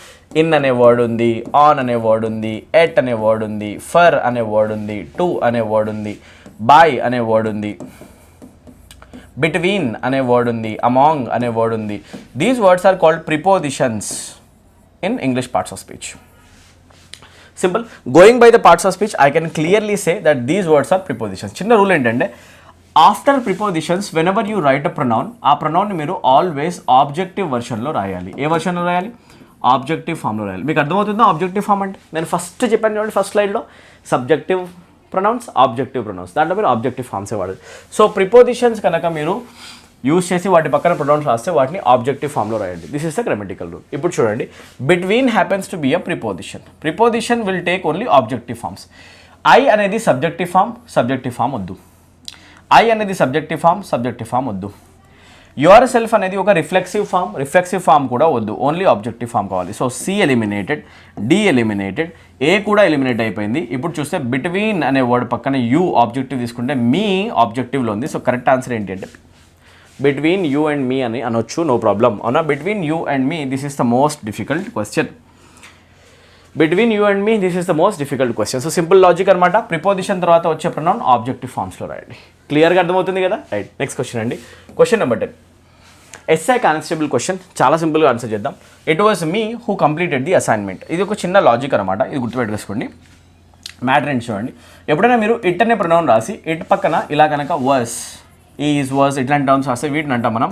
ఇన్ అనే వర్డ్ ఉంది, ఆన్ అనే వర్డ్ ఉంది, ఎట్ అనే వర్డ్ ఉంది, ఫర్ అనే వర్డ్ ఉంది, టు అనే వర్డ్ ఉంది, బై అనే వర్డ్ ఉంది, బిట్వీన్ అనే వర్డ్ ఉంది, అమాంగ్ అనే వర్డ్ ఉంది. These words are called prepositions in English parts of speech. Simple, going by the parts of speech I can clearly say that these words are prepositions. చిన్న rule ఏంటంటే, after prepositions whenever you write a pronoun, ఆ ప్రొనౌన్ని మీరు always objective వర్షన్లో రాయాలి. ఏ వర్షన్లో రాయాలి? Objective ఫామ్లో రాయాలి. మీకు అర్థమవుతుందా ఆబ్జెక్టివ్ ఫామ్ అంటే? నేను ఫస్ట్ చెప్పాను చూడండి, ఫస్ట్ స్లైడ్లో సబ్జెక్టివ్ ప్రొనౌన్స్, ఆబ్జెక్టివ్ ప్రొనౌన్స్, దాంట్లో మీరు ఆబ్జెక్టివ్ ఫామ్సే వాడాలి. సో ప్రిపోజిషన్స్ కనుక మీరు యూజ్ చేసి వాటి పక్కన ప్రొనౌన్స్ రాస్తే వాటిని ఆబ్జెక్టివ్ ఫామ్లో రాయండి. This is the grammatical rule. ఇప్పుడు చూడండి, between happens to be a preposition. Preposition will take only objective forms. I అనేది సబ్జెక్టివ్ ఫామ్ వద్దు. ఐ అనేది సబ్జెక్టివ్ ఫామ్ వద్దు. యువర్ సెల్ఫ్ అనేది ఒక రిఫ్లెక్సివ్ ఫామ్ కూడా వద్దు, ఓన్లీ ఆబ్జెక్టివ్ ఫామ్ కావాలి. So C eliminated, D eliminated, A కూడా ఎలిమినేట్ అయిపోయింది. ఇప్పుడు చూస్తే బిట్వీన్ అనే వర్డ్ పక్కన యూ ఆబ్జెక్టివ్ తీసుకుంటే మీ ఆబ్జెక్టివ్లో ఉంది. సో కరెక్ట్ ఆన్సర్ ఏంటి అంటే బిట్వీన్ యూ అండ్ మీ అని అనొచ్చు, నో ప్రాబ్లం, అవునా. Between you and me, this is the most difficult question. Between you and me, this is the most difficult question. So simple logic అనమాట. Preposition తర్వాత వచ్చే pronoun objective ఫామ్స్లో రాయండి. క్లియర్గా అర్థమవుతుంది కదా, రైట్. నెక్స్ట్ క్వశ్చన్ అండి, question number 10. SI constable question, చాలా సింపుల్గా ఆన్సర్ చేద్దాం. It was me who completed the assignment. ఇది ఒక చిన్న లాజిక్ అనమాట, ఇది గుర్తుపెట్టుకోండి. మ్యాటర్ ఏంటి చూడండి, ఎప్పుడైనా మీరు ఇట్ అనే ప్రొనౌన్ రాసి ఇట్ పక్కన ఇలా కనుక వర్స్, ఈజ్, వర్స్ ఇట్లాంటి టర్మ్స్ రాస్తే వీటిని అంటాం మనం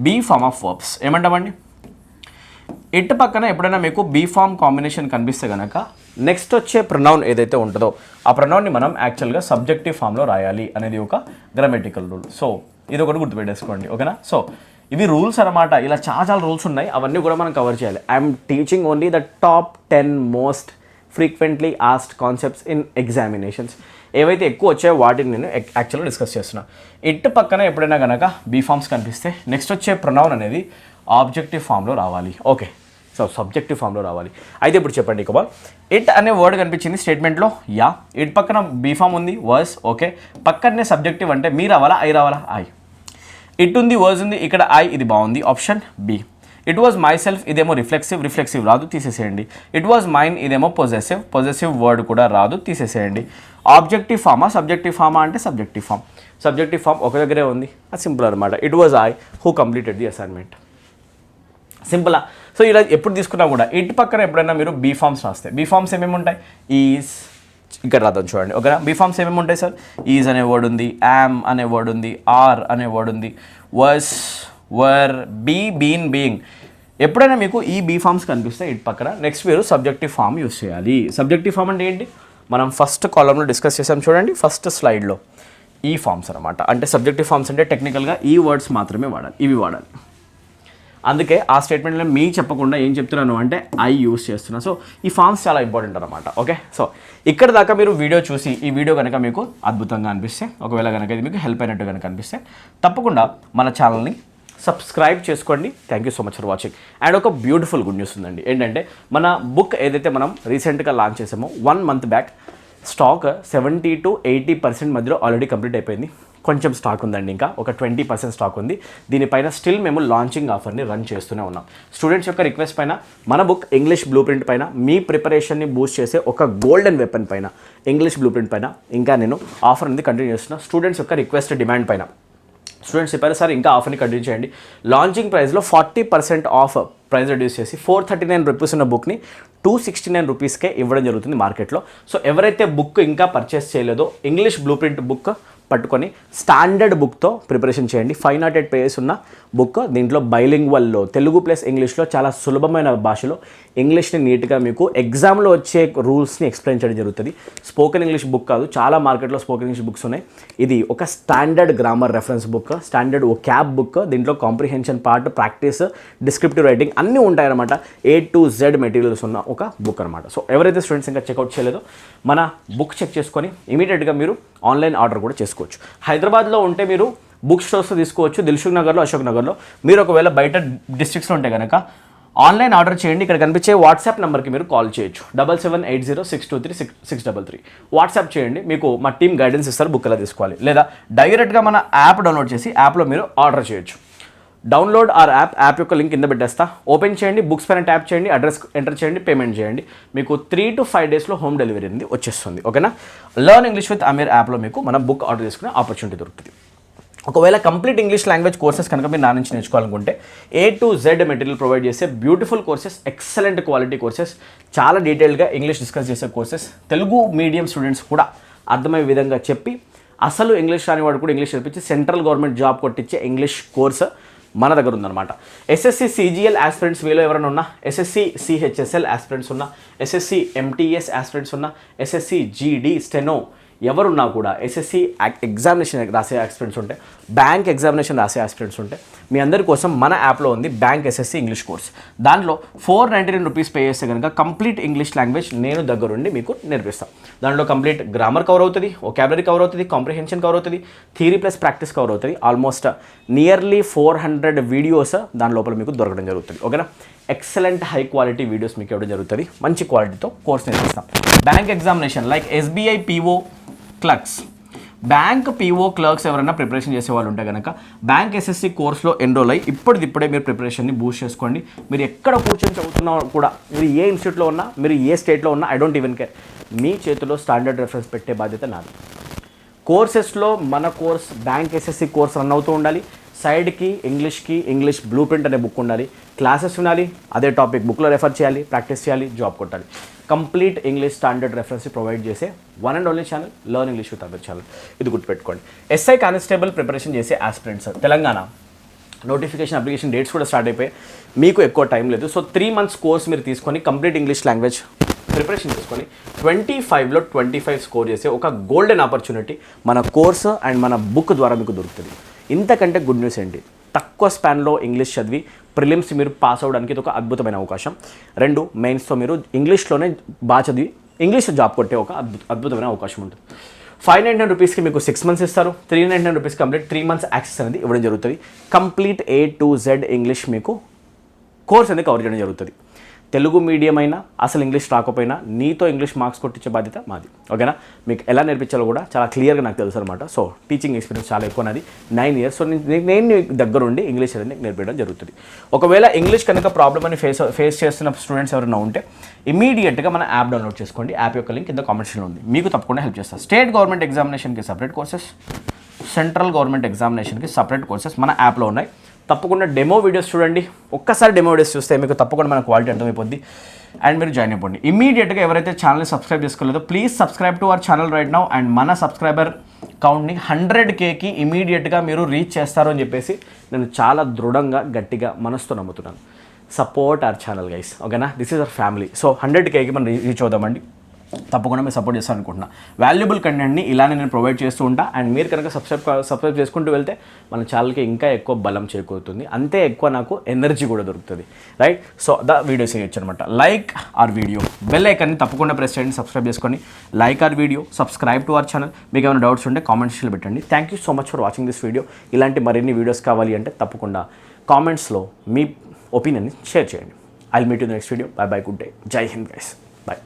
బీ ఫార్మ్ ఆఫ్ వర్బ్స్. ఏమంటామండి? ఇట్ పక్కన ఎప్పుడైనా మీకు బీ ఫామ్ కాంబినేషన్ కనిపిస్తే కనుక నెక్స్ట్ వచ్చే ప్రొనౌన్ ఏదైతే ఉంటుందో ఆ ప్రొనౌన్ని మనం యాక్చువల్గా సబ్జెక్టివ్ ఫామ్లో రాయాలి అనేది ఒక గ్రామటికల్ రూల్. సో ఇది ఒకటి గుర్తుపెట్టేసుకోండి, ఓకేనా. సో ఇవి రూల్స్ అనమాట. ఇలా చాలా రూల్స్ ఉన్నాయి, అవన్నీ కూడా మనం కవర్ చేయాలి. I'm teaching only the top 10 most frequently asked concepts in examinations. ఏవైతే ఎక్కువ వచ్చాయో వాటిని నేను యాక్చువల్గా డిస్కస్ చేస్తున్నాను. ఇట్ పక్కన ఎప్పుడైనా కనుక బీ ఫామ్స్ కనిపిస్తే నెక్స్ట్ వచ్చే ప్రొనౌన్ అనేది ఆబ్జెక్టివ్ ఫామ్లో రావాలి. ఓకే, సో సబ్జెక్టివ్ ఫామ్లో రావాలి. అయితే ఇప్పుడు చెప్పండి, ఇకబాల్ ఇట్ అనే వర్డ్ కనిపించింది స్టేట్మెంట్లో, యా. ఇట్ పక్కన బీ ఫామ్ ఉంది, వర్స్. ఓకే, పక్కనే సబ్జెక్టివ్ అంటే మీ రావాలా, ఐ రావాలా, ఐ. ఇట్ ఉంది, వర్స్ ఉంది, ఇక్కడ ఐ, ఇది బాగుంది, option B. It was myself, ఇదేమో రిఫ్లెక్సివ్ రాదు, తీసేసేయండి. ఇట్ వాజ్ మైన్, ఇదేమో పొజెసివ్ వర్డ్ కూడా రాదు, తీసేసేయండి. ఆబ్జెక్టివ్ ఫామా సబ్జెక్టివ్ ఫామా అంటే సబ్జెక్టివ్ ఫామ్ ఒక దగ్గరే ఉంది, అది సింపుల్ అనమాట. It was I who completed the assignment. సింపులా. సో ఇలా ఎప్పుడు తీసుకున్నా కూడా ఇట్ పక్కన ఎప్పుడైనా మీరు బీ ఫామ్స్ రాస్తే, బీ ఫామ్స్ ఏమేమి ఉంటాయి, ఈజ్, ఇక్కడ రాద్దాం చూడండి, ఓకేనా. బీ ఫామ్స్ ఏమేమి ఉంటాయి సార్, ఈజ్ అనే వర్డ్ ఉంది, యామ్ అనే వర్డ్ ఉంది, ఆర్ అనే వర్డ్ ఉంది, was, were, be, been, being. ఎప్పుడైనా మీకు ఈ బీ ఫామ్స్ కనిపిస్తే ఇట్ పక్కన నెక్స్ట్ మీరు సబ్జెక్టివ్ ఫామ్ యూస్ చేయాలి. సబ్జెక్టివ్ ఫామ్ అంటే ఏంటి, మనం ఫస్ట్ కాలంలో డిస్కస్ చేసాం చూడండి, ఫస్ట్ స్లైడ్లో. ఈ ఫామ్స్ అనమాట. అంటే సబ్జెక్టివ్ ఫామ్స్ అంటే టెక్నికల్గా ఈ వర్డ్స్ మాత్రమే వాడాలి, ఇవి వాడాలి. అందుకే ఆ స్టేట్మెంట్లో మీ చెప్పకుండా ఏం చెప్తున్నాను అంటే ఐ యూస్ చేస్తున్నా. సో ఈ ఫామ్స్ చాలా ఇంపార్టెంట్ అనమాట. ఓకే, సో ఇక్కడ దాకా మీరు వీడియో చూసి ఈ వీడియో కనుక మీకు అద్భుతంగా అనిపిస్తే, ఒకవేళ కనుక ఇది మీకు హెల్ప్ అయినట్టు కనుక అనిపిస్తే తప్పకుండా మన ఛానల్ని సబ్స్క్రైబ్ చేసుకోండి. Thank you so much for watching. And ఒక బ్యూటిఫుల్ గుడ్ న్యూస్ ఉందండి. ఏంటంటే మన బుక్ ఏదైతే మనం రీసెంట్గా లాంచ్ చేసామో 1 month బ్యాక్, స్టాక్ 70 to 80% మధ్యలో ఆల్రెడీ కంప్లీట్ అయిపోయింది. కొంచెం స్టాక్ ఉందండి, ఇంకా ఒక 20% స్టాక్ ఉంది. దీనిపైన స్టిల్ మేము లాంచింగ్ ఆఫర్ని రన్ చేస్తూనే ఉన్నాం. స్టూడెంట్స్ యొక్క రిక్వెస్ట్ పైన మన బుక్ ఇంగ్లీష్ బ్లూ ప్రింట్ పైన మీ ప్రిపరేషన్ని బూస్ట్ చేసే ఒక గోల్డెన్ వెపన్ పైన ఇంగ్లీష్ బ్లూ ప్రింట్ పైన ఇంకా నేను ఆఫర్ అనేది కంటిన్యూ చేస్తున్నా. స్టూడెంట్స్ యొక్క రిక్వెస్ట్ డిమాండ్ పైన స్టూడెంట్స్ చెప్పారు, సార్ ఇంకా ఆఫర్ని కంటిన్యూ చేయండి. లాంచింగ్ ప్రైస్లో 40% ఆఫ్ ప్రైస్ రెడ్యూస్ చేసి 439 రూపీస్ ఉన్న బుక్ని 269 రూపీస్కే ఇవ్వడం జరుగుతుంది మార్కెట్లో. సో ఎవరైతే బుక్ ఇంకా పర్చేస్ చేయలేదో ఇంగ్లీష్ బ్లూ ప్రింట్ బుక్ పట్టుకొని స్టాండర్డ్ బుక్తో ప్రిపరేషన్ చేయండి. 508 పేజెస్ ఉన్న బుక్. దీంట్లో బైలింగ్వల్లో తెలుగు ప్లస్ ఇంగ్లీష్లో చాలా సులభమైన భాషలో ఇంగ్లీష్ని నీట్గా మీకు ఎగ్జామ్లో వచ్చే రూల్స్ని ఎక్స్ప్లెయిన్ చేయడం జరుగుతుంది. స్పోకెన్ ఇంగ్లీష్ బుక్ కాదు, చాలా మార్కెట్లో స్పోకెన్ ఇంగ్లీష్ బుక్స్ ఉన్నాయి. ఇది ఒక standard grammar reference book, standard ఓ క్యాబ్ బుక్. దీంట్లో comprehension part, practice, descriptive writing అన్నీ ఉంటాయన్నమాట. A to Z మెటీరియల్స్ ఉన్న ఒక బుక్ అనమాట. సో ఎవరైతే స్టూడెంట్స్ ఇంకా చెక్అవుట్ చేయలేదో మన బుక్ చెక్ చేసుకొని ఇమీడియట్గా మీరు ఆన్లైన్ ఆర్డర్ కూడా చేసుకోవచ్చు. హైదరాబాద్లో ఉంటే మీరు బుక్ స్టోర్స్లో తీసుకోవచ్చు, దిల్సుఖ్ నగర్లో, అశోక్ నగర్లో. మీరు ఒకవేళ బయట డిస్ట్రిక్ట్స్లో ఉంటే కనుక ఆన్లైన్ ఆర్డర్ చేయండి. ఇక్కడ కనిపించే వాట్సాప్ నెంబర్కి మీరు కాల్ చేయొచ్చు, 7780623633. వాట్సాప్ చేయండి, మీకు మా టీమ్ గైడెన్స్ ఇస్తారు బుక్ ఎలా తీసుకోవాలి. లేదా డైరెక్ట్గా మన యాప్ డౌన్లోడ్ చేసి యాప్లో మీరు ఆర్డర్ చేయొచ్చు. డౌన్లోడ్ ఆర్ యాప్ యొక్క లింక్ కింద పెట్టేస్తా. ఓపెన్ చేయండి, బుక్స్ పైన ట్యాప్ చేయండి, అడ్రస్ ఎంటర్ చేయండి, పేమెంట్ చేయండి. మీకు 3 to 5 డేస్లో హోమ్ డెలివరీ అనేది వచ్చేస్తుంది. ఓకేనా. లర్న్ ఇంగ్లీష్ విత్ అమీర్ యాప్లో మీకు మనం బుక్ ఆర్డర్ చేసుకునే ఆపర్చునిటీ దొరుకుతుంది. ఒకవేళ కంప్లీట్ ఇంగ్లీష్ లాంగ్వేజ్ కోర్సెస్ కనుక మీరు నా నుంచి నేర్చుకోవాలనుకుంటే A to Z material provide చేసే beautiful courses, excellent quality courses, చాలా డీటెయిల్గా ఇంగ్లీష్ డిస్కస్ చేసే కోర్సెస్, తెలుగు మీడియం స్టూడెంట్స్ కూడా అర్థమయ్యే విధంగా చెప్పి అసలు ఇంగ్లీష్ రాని వాడు కూడా ఇంగ్లీష్ నేర్పించి సెంట్రల్ గవర్నమెంట్ జాబ్ కొట్టించే ఇంగ్లీష్ కోర్స్ మన దగ్గర ఉందన్నమాట. ఎస్ఎస్సి CGL ఆస్పిరెంట్స్ వీలో ఎవరైనా ఉన్నా, ఎస్ఎస్సి CHSL ఆస్పిరెంట్స్ ఉన్నా, ఎస్ఎస్సి MTS ఆస్పిరెంట్స్ ఉన్నా, ఎస్ఎస్సి GD స్టెనో ఎవరున్నా కూడా, ఎస్ఎస్సి ఎగ్జామినేషన్ రాసే ఆస్పిరెంట్స్ ఉంటే, బ్యాంక్ ఎగ్జామినేషన్ రాసే ఆస్పిరెంట్స్ ఉంటే మీ అందరి కోసం మన యాప్లో ఉంది బ్యాంక్ SSC ఇంగ్లీష్ కోర్స్. దాంట్లో 499 రూపీస్ పే చేస్తే కనుక కంప్లీట్ ఇంగ్లీష్ లాంగ్వేజ్ నేను దగ్గరుండి మీకు నేర్పిస్తాను. దాంట్లో కంప్లీట్ గ్రామర్ కవర్ అవుతుంది, వొకాబులరీ కవర్ అవుతుంది, కాంప్రిహెన్షన్ కవర్ అవుతుంది, థియరీ ప్లస్ ప్రాక్టీస్ కవర్ అవుతుంది. ఆల్మోస్ట్ నియర్లీ 400 వీడియోస్ దాని లోపల మీకు దొరకడం జరుగుతుంది. ఓకేనా. ఎక్సలెంట్ హై క్వాలిటీ వీడియోస్ మీకు ఇవ్వడం జరుగుతుంది. మంచి క్వాలిటీతో కోర్స్ నేర్పిస్తాం. Bank examination like SBI PO clerks, bank PO clerks ఎవరైనా ప్రిపరేషన్ చేసే వాళ్ళు ఉంటే కనుక బ్యాంక్ SSC కోర్స్లో ఎన్రోల్ అయ్యి ఇప్పుడే మీరు ప్రిపరేషన్ని బూస్ట్ చేసుకోండి. మీరు ఎక్కడ కూర్చొని చదువుతున్నా కూడా, మీరు ఏ ఇన్స్టిట్యూట్లో ఉన్నా, మీరు ఏ స్టేట్లో ఉన్నా, ఐ డోంట్ ఈవెన్ కేర్, మీ చేతిలో స్టాండర్డ్ రెఫరెన్స్ పెట్టే బాధ్యత నాది. కోర్సెస్లో మన course bank SSC course run అవుతూ ఉండాలి. సైడ్కి ఇంగ్లీష్ బ్లూ ప్రింట్ అనే బుక్ ఉండాలి. క్లాసెస్ వినాలి, అదే టాపిక్ బుక్లో రెఫర్ చేయాలి, ప్రాక్టీస్ చేయాలి, జాబ్ కొట్టాలి. Complete English standard reference provide చేసే one and only channel learn English with Aamir channel. ఇది గుర్తుపెట్టుకోండి. SI కానిస్టేబుల్ ప్రిపరేషన్ చేసే aspirants Telangana notification application dates కూడా స్టార్ట్ అయిపోయి మీకు ఎక్కువ టైం లేదు. సో 3 months కోర్స్ మీరు తీసుకొని కంప్లీట్ ఇంగ్లీష్ లాంగ్వేజ్ ప్రిపరేషన్ చేసుకొని 25లో 25 స్కోర్ చేసే ఒక గోల్డెన్ ఆపర్చునిటీ మన కోర్సు అండ్ మన బుక్ ద్వారా మీకు దొరుకుతుంది. ఇంతకంటే గుడ్ న్యూస్ ఏంటి, తక్కువ స్పాన్లో ఇంగ్లీష్ చదివి ప్రిలిమ్స్ మీరు పాస్ అవ్వడానికి ఇది ఒక అద్భుతమైన అవకాశం. 2 మెయిన్స్తో మీరు ఇంగ్లీష్లోనే బాగా చదివి ఇంగ్లీష్ జాబ్ కొట్టే ఒక అద్భుతమైన అవకాశం ఉంటుంది. 599 రూపీస్కి మీకు 6 months ఇస్తారు. 399 రూపీస్ కంప్లీట్ 3 months యాక్సెస్ అనేది ఇవ్వడం జరుగుతుంది. Complete A to Z English మీకు కోర్స్ అనేది కవర్ చేయడం జరుగుతుంది. తెలుగు మీడియం అయినా అసలు ఇంగ్లీష్ రాకపోయినా నీతో ఇంగ్లీష్ మార్క్స్ కొట్టించే బాధ్యత మాది. ఓకేనా, మీకు ఎలా నేర్పించాలో కూడా చాలా క్లియర్గా నాకు తెలుసు అనమాట. సో టీచింగ్ ఎక్స్పీరియన్స్ చాలా ఎక్కువ నాది, 9 years. సో నేను దగ్గరుండి ఇంగ్లీష్ అనేది నేర్పించడం జరుగుతుంది. ఒకవేళ ఇంగ్లీష్ కనుక ప్రాబ్లమ్ అని ఫేస్ చేస్తున్న స్టూడెంట్స్ ఎవరైనా ఉంటే ఇమీడియట్గా మన యాప్ డౌన్లోడ్ చేసుకోండి. యాప్ యొక్క లింక్ కింద కామెంట్స్లో ఉంది, మీకు తప్పకుండా హెల్ప్ చేస్తారు. స్టేట్ గవర్నమెంట్ ఎగ్జామినేషన్కి సపరేట్ కోర్సెస్, సెంట్రల్ గవర్నమెంట్ ఎగ్జామినేషన్కి సపరేట్ కోర్సెస్ మన యాప్లో ఉన్నాయి. తప్పకుండా డెమో వీడియోస్ చూడండి. ఒక్కసారి డెమో వీడియోస్ చూస్తే మీకు తప్పకుండా మన క్వాలిటీ అర్థమైపోద్ది అండ్ మీరు జాయిన్ అయిపోండి. ఇమీడియట్గా ఎవరైతే ఛానల్ని సబ్స్క్రైబ్ చేసుకోలేదో please subscribe to our channel right now. And మన సబ్స్క్రైబర్ కౌంట్ని 100Kకి ఇమీడియట్గా మీరు రీచ్ చేస్తారు అని చెప్పేసి నేను చాలా దృఢంగా గట్టిగా మనసుతో నమ్ముతున్నాను. సపోర్ట్ అవర్ ఛానల్ గైస్, ఓకేనా, this is our family. So 100Kకి మనం రీచ్ అవుదామండి. తప్పకుండా మీరు సపోర్ట్ చేస్తాను అనుకుంటున్నా. వాల్యుబుల్ కంటెంట్ని ఇలానే నేను ప్రొవైడ్ చేస్తూ ఉంటా. అండ్ మీరు కనుక సబ్స్క్రైబ్ చేసుకుంటూ వెళ్తే మన ఛానల్కి ఇంకా ఎక్కువ బలం చేకూరుతుంది, అంతే ఎక్కువ నాకు ఎనర్జీ కూడా దొరుకుతుంది, రైట్. సో ద వీడియోస్ చేయొచ్చు అనమాట. లైక్ ఆర్ వీడియో, బెల్ ఐకాన్ని తప్పకుండా ప్రెస్ చేయండి, సబ్స్క్రైబ్ చేసుకొని like our video, subscribe to our channel. మీకు ఏమైనా డౌట్స్ ఉంటే కామెంట్స్లో పెట్టండి. Thank you so much for watching this video. ఇలాంటి మరిన్ని వీడియోస్ కావాలి అంటే తప్పకుండా కామెంట్స్లో మీ ఒపీనియన్ని షేర్ చేయండి. I will meet you in the next video. Bye bye, good day, Jai Hind guys, by.